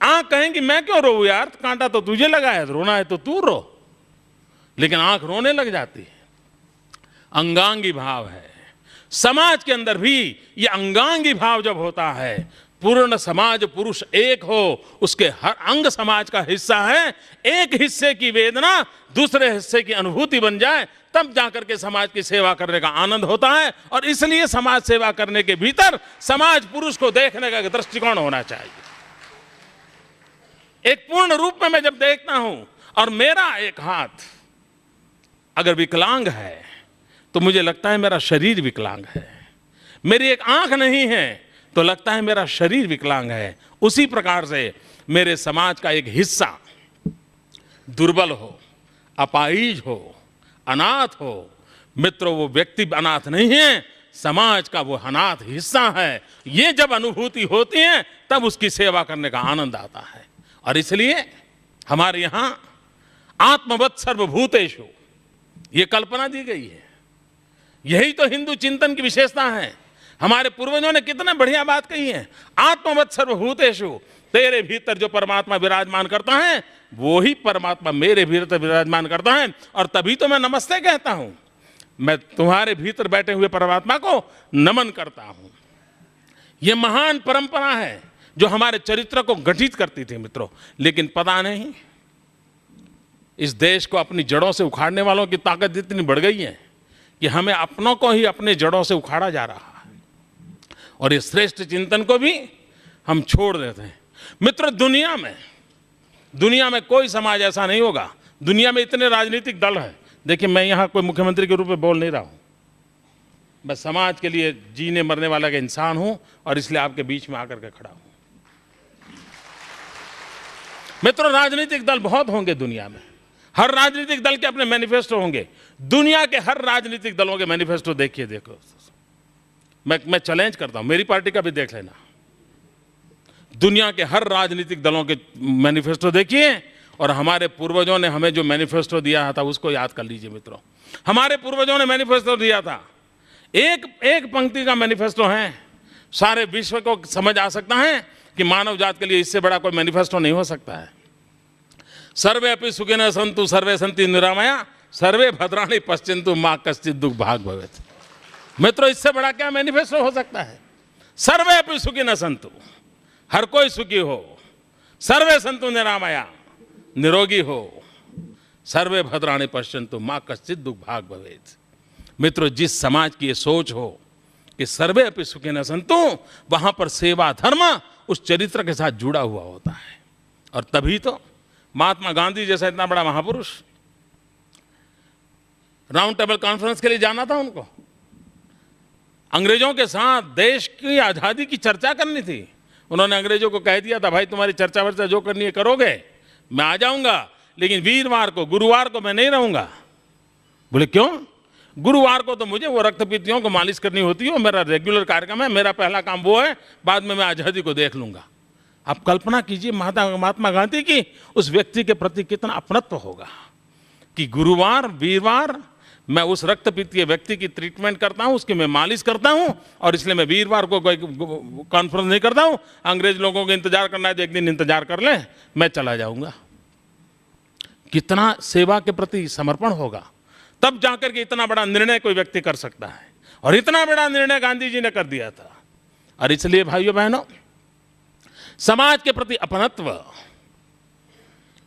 S3: आंख कहेंगी मैं क्यों रो यार, कांटा तो तुझे लगा है, रोना है तो तू रो। लेकिन आंख रोने लग जाती है। अंगांगी भाव है। समाज के अंदर भी ये अंगांगी भाव जब होता है, पूर्ण समाज पुरुष एक हो, उसके हर अंग समाज का हिस्सा है, एक हिस्से की वेदना दूसरे हिस्से की अनुभूति बन जाए, तब जाकर के समाज की सेवा करने का आनंद होता है। और इसलिए समाज सेवा करने के भीतर समाज पुरुष को देखने का दृष्टिकोण होना चाहिए। एक पूर्ण रूप में मैं जब देखता हूं और मेरा एक हाथ अगर विकलांग है तो मुझे लगता है मेरा शरीर विकलांग है। मेरी एक आंख नहीं है तो लगता है मेरा शरीर विकलांग है। उसी प्रकार से मेरे समाज का एक हिस्सा दुर्बल हो, अपाहिज हो, अनाथ हो, मित्रों वो व्यक्ति अनाथ नहीं है, समाज का वो अनाथ हिस्सा है। ये जब अनुभूति होती है तब उसकी सेवा करने का आनंद आता है। और इसलिए हमारे यहां आत्मवत् सर्वभूतेषु ये कल्पना दी गई है। यही तो हिंदू चिंतन की विशेषता है। हमारे पूर्वजों ने कितने बढ़िया बात कही है। आत्मवत् सर्वभूतेषु, तेरे भीतर जो परमात्मा विराजमान करता है वो ही परमात्मा मेरे भीतर विराजमान करता है। और तभी तो मैं नमस्ते कहता हूं। मैं तुम्हारे भीतर बैठे हुए परमात्मा को नमन करता हूं। यह महान परंपरा है जो हमारे चरित्र को गठित करती थी मित्रों। लेकिन पता नहीं इस देश को अपनी जड़ों से उखाड़ने वालों की ताकत इतनी बढ़ गई है कि हमें अपनों को ही अपने जड़ों से उखाड़ा जा रहा है। और इस श्रेष्ठ चिंतन को भी हम छोड़ देते हैं। मित्र, दुनिया में कोई समाज ऐसा नहीं होगा। दुनिया में इतने राजनीतिक दल हैं। देखिए, मैं यहाँ कोई मुख्यमंत्री के रूप में बोल नहीं रहा हूँ। मैं समाज के लिए जीने मरने वाला का इंसान हूँ और इसलिए आपके बीच में आकर के खड़ा हूँ। मित्रों, राजनीतिक दल बहुत होंगे दुनिया में। हर राजनीतिक दल के अपने मैनिफेस्टो होंगे। दुनिया के हर राजनीतिक दलों के मैनिफेस्टो देखो। मैं चैलेंज करता हूं, मेरी पार्टी का भी देख लेना। दुनिया के हर राजनीतिक दलों के मैनिफेस्टो देखिए और हमारे पूर्वजों ने हमें जो मैनिफेस्टो दिया था उसको याद कर लीजिए मित्रों। हमारे पूर्वजों ने मैनिफेस्टो दिया था, एक पंक्ति का मैनिफेस्टो है। सारे विश्व को समझ आ सकता है कि मानव जात के लिए इससे बड़ा कोई मैनिफेस्टो नहीं हो सकता है। सर्वे अपि सुखिनः सन्तु सर्वे सन्ति निरामया सर्वे भद्राणि पश्यन्तु मा कश्चित् दुःख भाग् भवेत्। मित्रों, इससे बड़ा क्या मैनिफेस्टो हो सकता है। सर्वे अपि सुखिनः सन्तु, हर कोई सुखी हो। सर्वे सन्तु निरामया, निरोगी हो। सर्वे भद्राणि पश्यन्तु मा कश्चित् दुर्भाग् भवेत्। मित्रों, जिस समाज की ये सोच हो कि सर्वे अपि सुखिनः सन्तु, वहां पर सेवा धर्म उस चरित्र के साथ जुड़ा हुआ होता है। और तभी तो महात्मा गांधी जैसा इतना बड़ा महापुरुष, राउंड टेबल कॉन्फ्रेंस के लिए जाना था उनको, अंग्रेजों के साथ देश की आज़ादी की चर्चा करनी थी। उन्होंने अंग्रेजों को कह दिया था, भाई तुम्हारी चर्चा वर्चा जो करनी है करोगे, मैं आ जाऊंगा, लेकिन वीरवार को गुरुवार को मैं नहीं रहूंगा। बोले क्यों? गुरुवार को तो मुझे वो रक्तपीतियों को मालिश करनी होती है, मेरा रेगुलर कार्यक्रम है, मेरा पहला काम वो है, बाद में मैं आज़ादी को देख लूंगा। आप कल्पना कीजिए महात्मा गांधी की उस व्यक्ति के प्रति कितना अपनत्व होगा कि गुरुवार वीरवार मैं उस रक्तपीतीय व्यक्ति की ट्रीटमेंट करता हूं, उसकी मैं मालिश करता हूं, और इसलिए मैं वीरवार को कोई कॉन्फ्रेंस नहीं करता हूं। अंग्रेज लोगों को इंतजार करना है तो एक दिन इंतजार कर लें, मैं चला जाऊंगा। कितना सेवा के प्रति समर्पण होगा, तब जाकर के इतना बड़ा निर्णय कोई व्यक्ति कर सकता है। और इतना बड़ा निर्णय गांधी जी ने कर दिया था। और इसलिए भाइयों बहनों, समाज के प्रति अपनत्व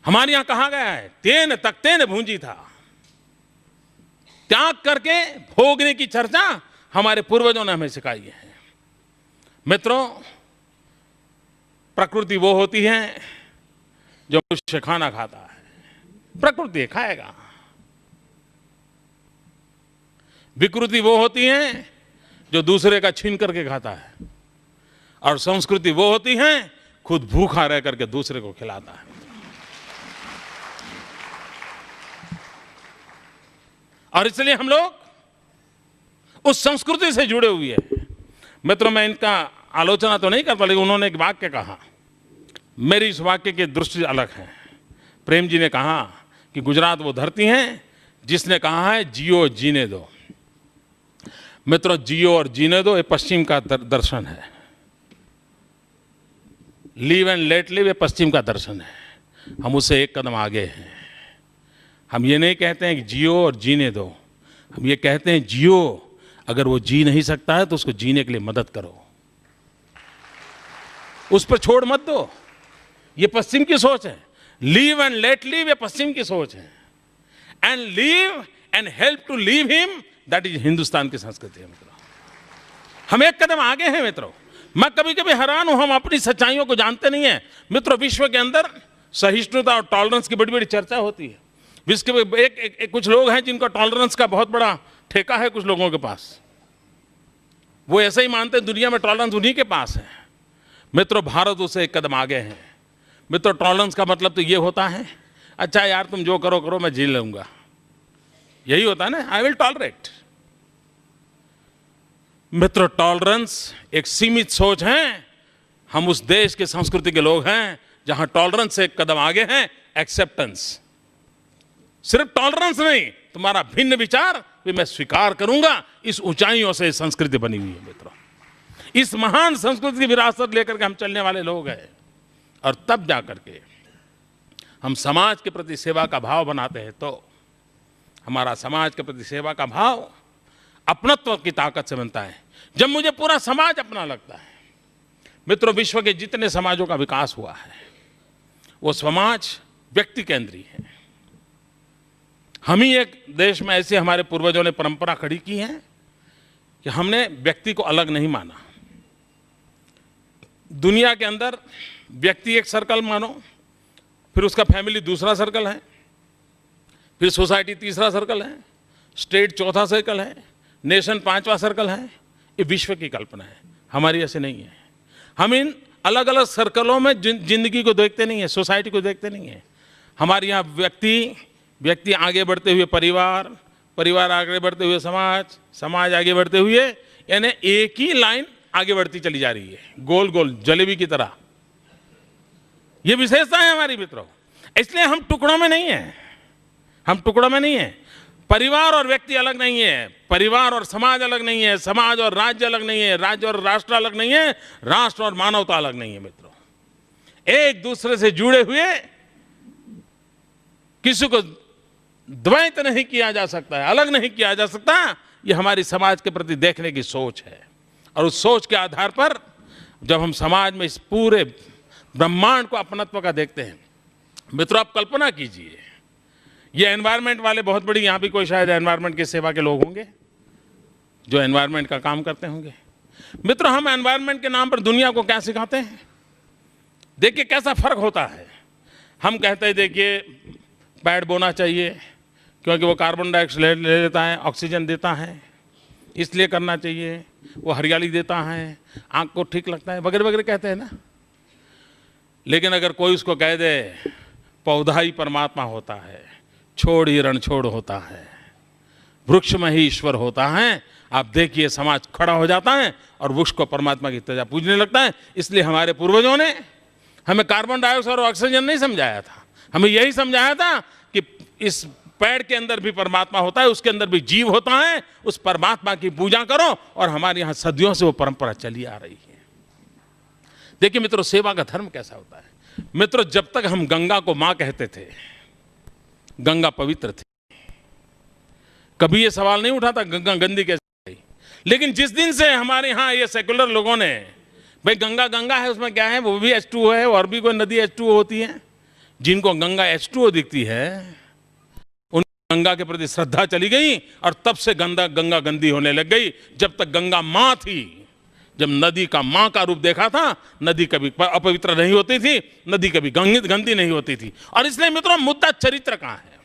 S3: हमारे यहां कहा गया है, तेन तख्तेन भूंजी था, त्याग करके भोगने की चर्चा हमारे पूर्वजों ने हमें सिखाई है। मित्रों, प्रकृति वो होती है जो मनुष्य खाना खाता है, प्रकृति खाएगा। विकृति वो होती है जो दूसरे का छीन करके खाता है, और संस्कृति वो होती है खुद भूखा रह करके दूसरे को खिलाता है। और इसलिए हम लोग उस संस्कृति से जुड़े हुए हैं। मित्रों, मैं इनका आलोचना तो नहीं करता, लेकिन उन्होंने एक वाक्य कहा, मेरी इस वाक्य की दृष्टि अलग है। प्रेम जी ने कहा कि गुजरात वो धरती है जिसने कहा है जियो जीने दो। मित्रों, जियो और जीने दो ये पश्चिम का दर्शन है। लिव एंड लेट लिव ये पश्चिम का दर्शन है। हम उससे एक कदम आगे हैं। हम ये नहीं कहते हैं कि जियो और जीने दो, हम ये कहते हैं जियो, अगर वो जी नहीं सकता है तो उसको जीने के लिए मदद करो, उस पर छोड़ मत दो। ये पश्चिम की सोच है। लिव एंड लेट लिव ये पश्चिम की सोच है। And live and help to live him, that is Hindustan की संस्कृति है। मित्रों, हम एक कदम आगे हैं। मित्रों, मैं कभी कभी हैरान हूं, हम अपनी सच्चाइयों को जानते नहीं है। मित्रों, विश्व के अंदर सहिष्णुता और टॉलरेंस की बड़ी बड़ी चर्चा होती है। विश्व के एक कुछ लोग हैं जिनका टॉलरेंस का बहुत बड़ा ठेका है कुछ लोगों के पास। वो ऐसे ही मानते हैं दुनिया में टॉलरेंस उन्हीं के पास है। मित्रों, भारत उससे एक कदम आगे है। मित्रों, टॉलरेंस का मतलब तो ये होता है, अच्छा यार तुम जो करो करो, मैं झेल लूंगा, यही होता है ना, आई विल टॉलरेट। मित्रों, टॉलरेंस एक सीमित सोच है। हम उस देश के संस्कृति के लोग हैं जहां टॉलरेंस से एक कदम आगे हैं एक्सेप्टेंस। सिर्फ टॉलरेंस नहीं, तुम्हारा भिन्न विचार भी मैं स्वीकार करूंगा। इस ऊंचाइयों से संस्कृति बनी हुई है। मित्रों, इस महान संस्कृति की विरासत लेकर के हम चलने वाले लोग हैं। और तब जाकर के हम समाज के प्रति सेवा का भाव बनाते हैं, तो हमारा समाज के प्रति सेवा का भाव अपनत्व की ताकत से बनता है। जब मुझे पूरा समाज अपना लगता है। मित्रों, विश्व के जितने समाजों का विकास हुआ है वो समाज व्यक्ति केंद्रीय है। हम ही एक देश में ऐसे हमारे पूर्वजों ने परंपरा खड़ी की है कि हमने व्यक्ति को अलग नहीं माना। दुनिया के अंदर व्यक्ति एक सर्कल मानो, फिर उसका फैमिली दूसरा सर्कल है, फिर सोसाइटी तीसरा सर्कल है, स्टेट चौथा सर्कल है, नेशन पांचवा सर्कल है। ये विश्व की कल्पना है, हमारी ऐसे नहीं है। हम इन अलग अलग सर्कलों में जिंदगी को देखते नहीं है, सोसाइटी को देखते नहीं है। हमारे यहाँ व्यक्ति आगे बढ़ते हुए परिवार, परिवार आगे बढ़ते हुए समाज, समाज आगे बढ़ते हुए, यानी एक ही लाइन आगे बढ़ती चली जा रही है, गोल गोल जलेबी की तरह। ये विशेषता है हमारी। मित्रों, इसलिए हम टुकड़ों में नहीं है, हम टुकड़ों में नहीं है। परिवार और व्यक्ति अलग नहीं है, परिवार और समाज अलग नहीं है, समाज और राज्य अलग नहीं है, राज्य और राष्ट्र अलग नहीं है, राष्ट्र और मानवता अलग नहीं है। मित्रों, एक दूसरे से जुड़े हुए, किसी को द्वैत नहीं किया जा सकता है, अलग नहीं किया जा सकता। ये हमारी समाज के प्रति देखने की सोच है। और उस सोच के आधार पर जब हम समाज में इस पूरे ब्रह्मांड को अपनत्व का देखते हैं, मित्रों आप कल्पना कीजिए, ये एनवायरनमेंट वाले बहुत बड़ी, यहाँ भी कोई शायद एनवायरनमेंट की सेवा के लोग होंगे जो एनवायरनमेंट का काम करते होंगे। मित्रों, हम एनवायरनमेंट के नाम पर दुनिया को क्या सिखाते हैं? देखिए कैसा फर्क होता है। हम कहते हैं देखिए पेड़ बोना चाहिए क्योंकि वो कार्बन डाइऑक्साइड ले लेता है, ऑक्सीजन देता है, इसलिए करना चाहिए, वो हरियाली देता है, आँख को ठीक लगता है, वगैरह वगैरह कहते हैं ना। लेकिन अगर कोई उसको कह दे पौधा ही परमात्मा होता है, छोड़ ही रणछोड़ होता है, वृक्ष में ही ईश्वर होता है, आप देखिए समाज खड़ा हो जाता है और वृक्ष को परमात्मा की तरह पूजने लगता है। इसलिए हमारे पूर्वजों ने हमें कार्बन डाइऑक्साइड और ऑक्सीजन नहीं समझाया था, हमें यही समझाया था कि इस पेड़ के अंदर भी परमात्मा होता है, उसके अंदर भी जीव होता है, उस परमात्मा की पूजा करो। और हमारे यहाँ सदियों से वो परंपरा चली आ रही है। देखिए मित्रों, सेवा का धर्म कैसा होता है। मित्रों, जब तक हम गंगा को माँ कहते थे, गंगा पवित्र थी, कभी ये सवाल नहीं उठा था गंगा गंदी कैसे आई। लेकिन जिस दिन से हमारे यहाँ ये सेकुलर लोगों ने भाई गंगा गंगा है, उसमें क्या है, वो भी H2O है और भी कोई नदी H2O होती है, जिनको गंगा H2O दिखती है उन गंगा के प्रति श्रद्धा चली गई और तब से गंगा गंदी होने लग गई। जब तक गंगा माँ थी, जब नदी का माँ का रूप देखा था, नदी कभी अपवित्र नहीं होती थी, नदी कभी गंदी नहीं होती थी। और इसलिए मित्रों, मुद्दा चरित्र का है।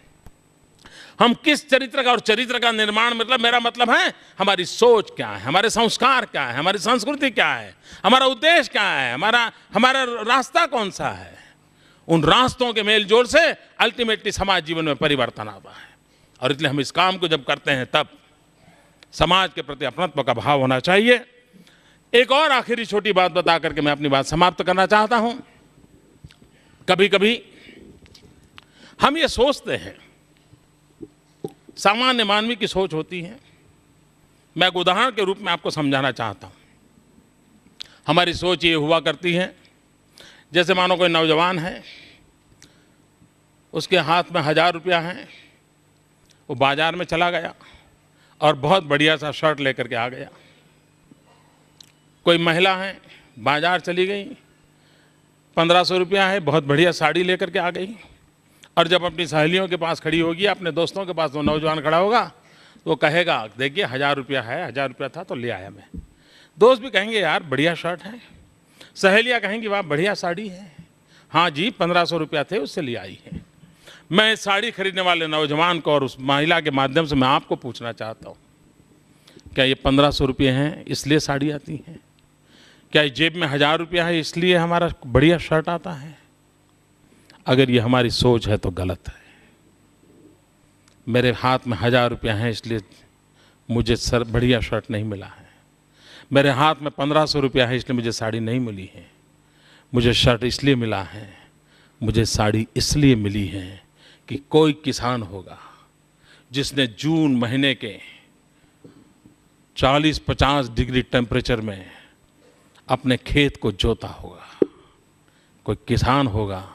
S3: हम किस चरित्र का, और चरित्र का निर्माण मतलब मेरा मतलब है हमारी सोच क्या है, हमारे संस्कार क्या है, हमारी संस्कृति क्या है, हमारा उद्देश्य क्या है, हमारा रास्ता कौन सा है। उन रास्तों के मेल जोल से अल्टीमेटली समाज जीवन में परिवर्तन आता है। और इसलिए हम इस काम को जब करते हैं तब समाज के प्रति अपनत्व का भाव होना चाहिए। एक और आखिरी छोटी बात बता करके मैं अपनी बात समाप्त करना चाहता हूं। कभी कभी हम ये सोचते हैं, सामान्य मानवी की सोच होती है, मैं एक उदाहरण के रूप में आपको समझाना चाहता हूं। हमारी सोच ये हुआ करती है, जैसे मानो कोई नौजवान है, उसके हाथ में 1000 रुपया है, वो बाजार में चला गया और बहुत बढ़िया सा शर्ट लेकर के आ गया। कोई महिला है, बाजार चली गई, 1500 रुपया है, बहुत बढ़िया साड़ी लेकर के आ गई। और जब अपनी सहेलियों के पास खड़ी होगी, अपने दोस्तों के पास वो नौजवान खड़ा होगा, तो वो कहेगा देखिए 1000 रुपया है, 1000 रुपया था तो ले आया मैं। दोस्त भी कहेंगे यार बढ़िया शर्ट है, सहेलियाँ कहेंगी वाह बढ़िया साड़ी है, हाँ जी 1500 रुपया थे उससे ले आई है। मैं साड़ी खरीदने वाले नौजवान को और उस महिला के माध्यम से मैं आपको पूछना चाहता हूँ, क्या ये 1500 रुपये हैं इसलिए साड़ी आती है? क्या जेब में 1000 रुपया है इसलिए हमारा बढ़िया शर्ट आता है? अगर ये हमारी सोच है तो गलत है। मेरे हाथ में 1000 रुपया है इसलिए मुझे बढ़िया शर्ट नहीं मिला है, मेरे हाथ में 1500 रुपया है इसलिए मुझे साड़ी नहीं मिली है। मुझे शर्ट इसलिए मिला है, मुझे साड़ी इसलिए मिली है कि कोई किसान होगा जिसने जून महीने के 40-50 डिग्री टेम्परेचर में अपने खेत को जोता होगा, कोई किसान होगा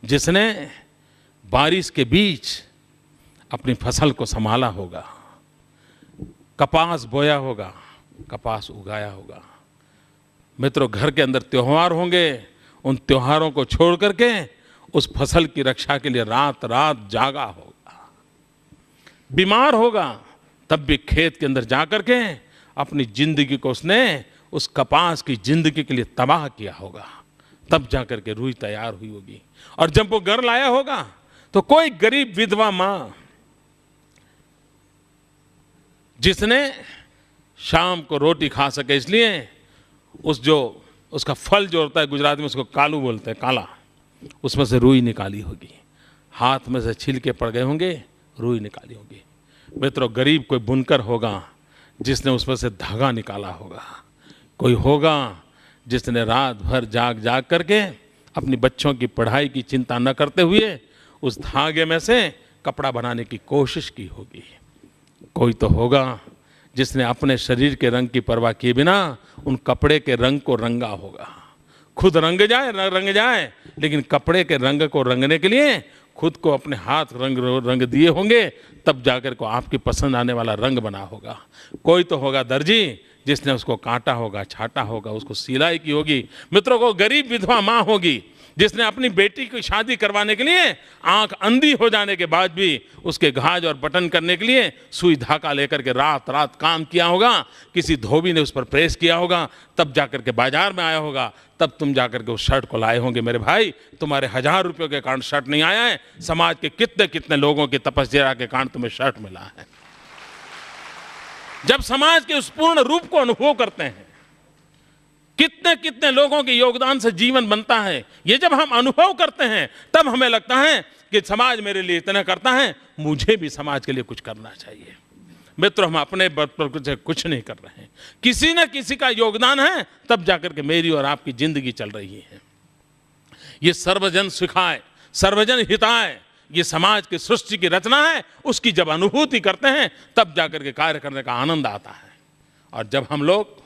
S3: जिसने बारिश के बीच अपनी फसल को संभाला होगा, कपास बोया होगा, कपास उगाया होगा। मित्रों, घर के अंदर त्योहार होंगे, उन त्योहारों को छोड़ करके उस फसल की रक्षा के लिए रात रात जागा होगा। बीमार होगा तब भी खेत के अंदर जा करके अपनी जिंदगी को उसने उस कपास की जिंदगी के लिए तबाह किया होगा, तब जा करके रुई तैयार हुई होगी। और जब वो घर लाया होगा तो कोई गरीब विधवा मां जिसने शाम को रोटी खा सके इसलिए उसका फल जो होता है, गुजराती में उसको कालू बोलते हैं, काला, उसमें से रुई निकाली होगी, हाथ में से छिलके पड़ गए होंगे, रुई निकाली होगी। मित्रों, गरीब कोई बुनकर होगा जिसने उसमें से धागा निकाला होगा, कोई होगा जिसने रात भर जाग जाग करके अपनी बच्चों की पढ़ाई की चिंता न करते हुए उस धागे में से कपड़ा बनाने की कोशिश की होगी। कोई तो होगा जिसने अपने शरीर के रंग की परवाह किए बिना उन कपड़े के रंग को रंगा होगा। खुद रंग जाए लेकिन कपड़े के रंग को रंगने के लिए खुद को अपने हाथ रंग दिए होंगे, तब जाकर को आपकी पसंद आने वाला रंग बना होगा। कोई तो होगा दर्जी जिसने उसको काटा होगा, छाटा होगा, उसको सिलाई की होगी। मित्रों को गरीब विधवा माँ होगी जिसने अपनी बेटी की शादी करवाने के लिए आंख अंधी हो जाने के बाद भी उसके घाज और बटन करने के लिए सुई धागा लेकर के रात रात काम किया होगा, किसी धोबी ने उस पर प्रेस किया होगा, तब जाकर के बाजार में आया होगा, तब तुम जाकर के उस शर्ट को लाए होंगे। मेरे भाई, तुम्हारे 1000 रुपयों के कारण शर्ट नहीं आया है, समाज के कितने कितने लोगों की तपस्या के कारण तुम्हें शर्ट मिला है। जब समाज के उस पूर्ण रूप को अनुभव करते हैं, कितने कितने लोगों के योगदान से जीवन बनता है, ये जब हम अनुभव करते हैं तब हमें लगता है कि समाज मेरे लिए इतना करता है, मुझे भी समाज के लिए कुछ करना चाहिए। मित्रों, हम अपने बल पर कुछ नहीं कर रहे हैं, किसी न किसी का योगदान है, तब जाकर के मेरी और आपकी जिंदगी चल रही है। ये सर्वजन सुखाय सर्वजन हिताय, ये समाज की सृष्टि की रचना है। उसकी जब अनुभूति करते हैं तब जाकर के कार्य करने का आनंद आता है। और जब हम लोग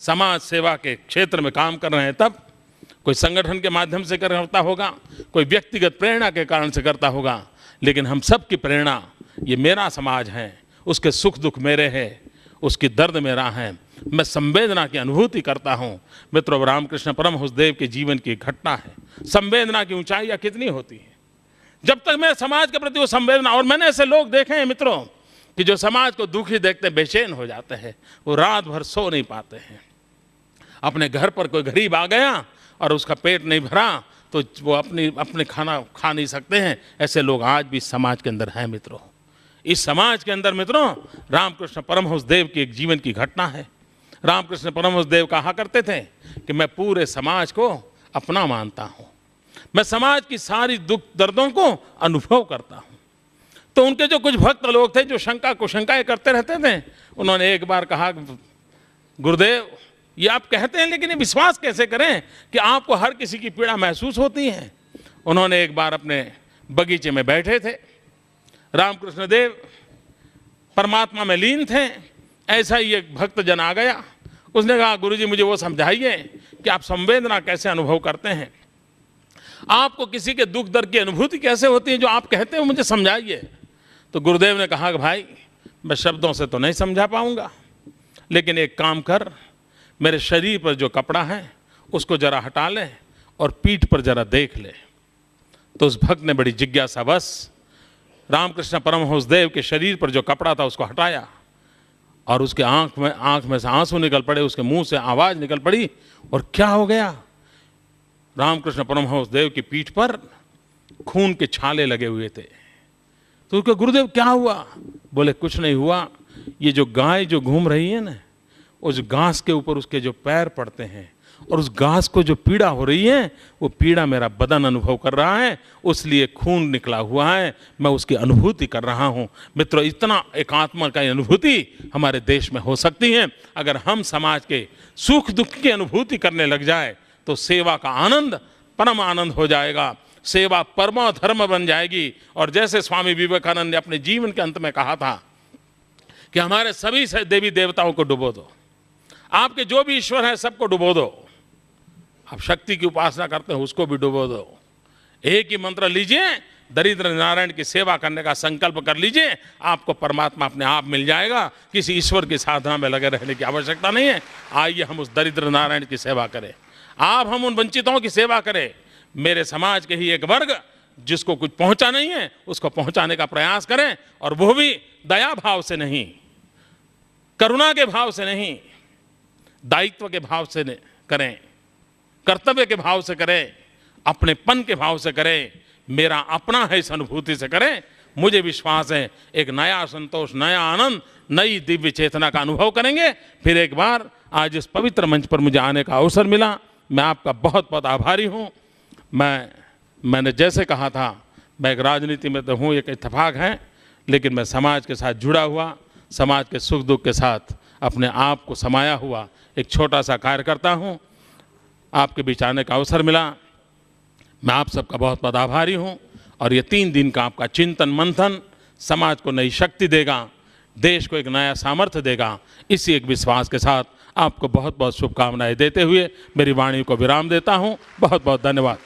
S3: समाज सेवा के क्षेत्र में काम कर रहे हैं, तब कोई संगठन के माध्यम से करता होगा, कोई व्यक्तिगत प्रेरणा के कारण से करता होगा, लेकिन हम सब की प्रेरणा ये मेरा समाज है, उसके सुख दुख मेरे हैं, उसकी दर्द मेरा है, मैं संवेदना की अनुभूति करता हूँ। मित्रों, रामकृष्ण परमहंस देव के जीवन की घटना है। संवेदना की ऊंचाइयाँ कितनी होती हैं। जब तक मैं समाज के प्रति वो संवेदना, और मैंने ऐसे लोग देखे हैं मित्रों कि जो समाज को दुखी देखते बेचैन हो जाते हैं, वो रात भर सो नहीं पाते हैं। अपने घर पर कोई गरीब आ गया और उसका पेट नहीं भरा तो वो अपने खाना खा नहीं सकते हैं। ऐसे लोग आज भी समाज के अंदर हैं मित्रों। इस समाज के अंदर मित्रों रामकृष्ण परमहंस देव की एक जीवन की घटना है। रामकृष्ण परमहंस देव कहा करते थे कि मैं पूरे समाज को अपना मानता हूँ, मैं समाज की सारी दुख दर्दों को अनुभव करता हूँ। तो उनके जो कुछ भक्त लोग थे जो शंका कुशंकाएं करते रहते थे, उन्होंने एक बार कहा, गुरुदेव ये आप कहते हैं लेकिन ये विश्वास कैसे करें कि आपको हर किसी की पीड़ा महसूस होती है। उन्होंने एक बार अपने बगीचे में बैठे थे, रामकृष्ण देव परमात्मा में लीन थे। ऐसा ही एक भक्त जन आ गया, उसने कहा, गुरुजी मुझे वो समझाइए कि आप संवेदना कैसे अनुभव करते हैं, आपको किसी के दुख दर्द की अनुभूति कैसे होती है, जो आप कहते हैं मुझे समझाइए। तो गुरुदेव ने कहा कि भाई मैं शब्दों से तो नहीं समझा पाऊंगा, लेकिन एक काम कर, मेरे शरीर पर जो कपड़ा है उसको जरा हटा ले और पीठ पर जरा देख ले। तो उस भक्त ने बड़ी जिज्ञासावश रामकृष्ण परमहंस देव के शरीर पर जो कपड़ा था उसको हटाया, और उसके आंख में से आंसू निकल पड़े, उसके मुंह से आवाज निकल पड़ी। और क्या हो गया, रामकृष्ण परमहंस देव की पीठ पर खून के छाले लगे हुए थे। तो उसके गुरुदेव क्या हुआ? बोले कुछ नहीं हुआ, ये जो गाय जो घूम रही है ना, उस घास के ऊपर उसके जो पैर पड़ते हैं और उस घास को जो पीड़ा हो रही है, वो पीड़ा मेरा बदन अनुभव कर रहा है, उसलिए खून निकला हुआ है, मैं उसकी अनुभूति कर रहा हूँ। मित्रों, इतना एकात्मा का अनुभूति हमारे देश में हो सकती है। अगर हम समाज के सुख दुख की अनुभूति करने लग जाए तो सेवा का आनंद परम आनंद हो जाएगा, सेवा परम धर्म बन जाएगी। और जैसे स्वामी विवेकानंद ने अपने जीवन के अंत में कहा था कि हमारे सभी देवी देवताओं को डुबो दो, आपके जो भी ईश्वर है सबको डुबो दो, आप शक्ति की उपासना करते हैं उसको भी डुबो दो, एक ही मंत्र लीजिए, दरिद्र नारायण की सेवा करने का संकल्प कर लीजिए, आपको परमात्मा अपने आप मिल जाएगा। किसी ईश्वर की साधना में लगे रहने की आवश्यकता नहीं है। आइए हम उस दरिद्र नारायण की सेवा करें, हम उन वंचितों की सेवा करें। मेरे समाज के ही एक वर्ग जिसको कुछ पहुंचा नहीं है उसको पहुंचाने का प्रयास करें, और वो भी दया भाव से नहीं, करुणा के भाव से नहीं, दायित्व के भाव से करें, कर्तव्य के भाव से करें, अपनेपन के भाव से करें, मेरा अपना है इस अनुभूति से करें। मुझे विश्वास है एक नया संतोष, नया आनंद, नई दिव्य चेतना का अनुभव करेंगे। फिर एक बार आज इस पवित्र मंच पर मुझे आने का अवसर मिला, मैं आपका बहुत बहुत आभारी हूँ। मैंने जैसे कहा था, मैं एक राजनीति में तो हूँ, एक इत्तेफाक है, लेकिन मैं समाज के साथ जुड़ा हुआ, समाज के सुख दुख के साथ अपने आप को समाया हुआ एक छोटा सा कार्यकर्ता हूँ। आपके बीच आने का अवसर मिला, मैं आप सबका बहुत बहुत आभारी हूँ। और ये 3 दिन का आपका चिंतन मंथन समाज को नई शक्ति देगा, देश को एक नया सामर्थ्य देगा। इसी एक विश्वास के साथ आपको बहुत बहुत शुभकामनाएं देते हुए मेरी वाणी को विराम देता हूँ। बहुत बहुत धन्यवाद।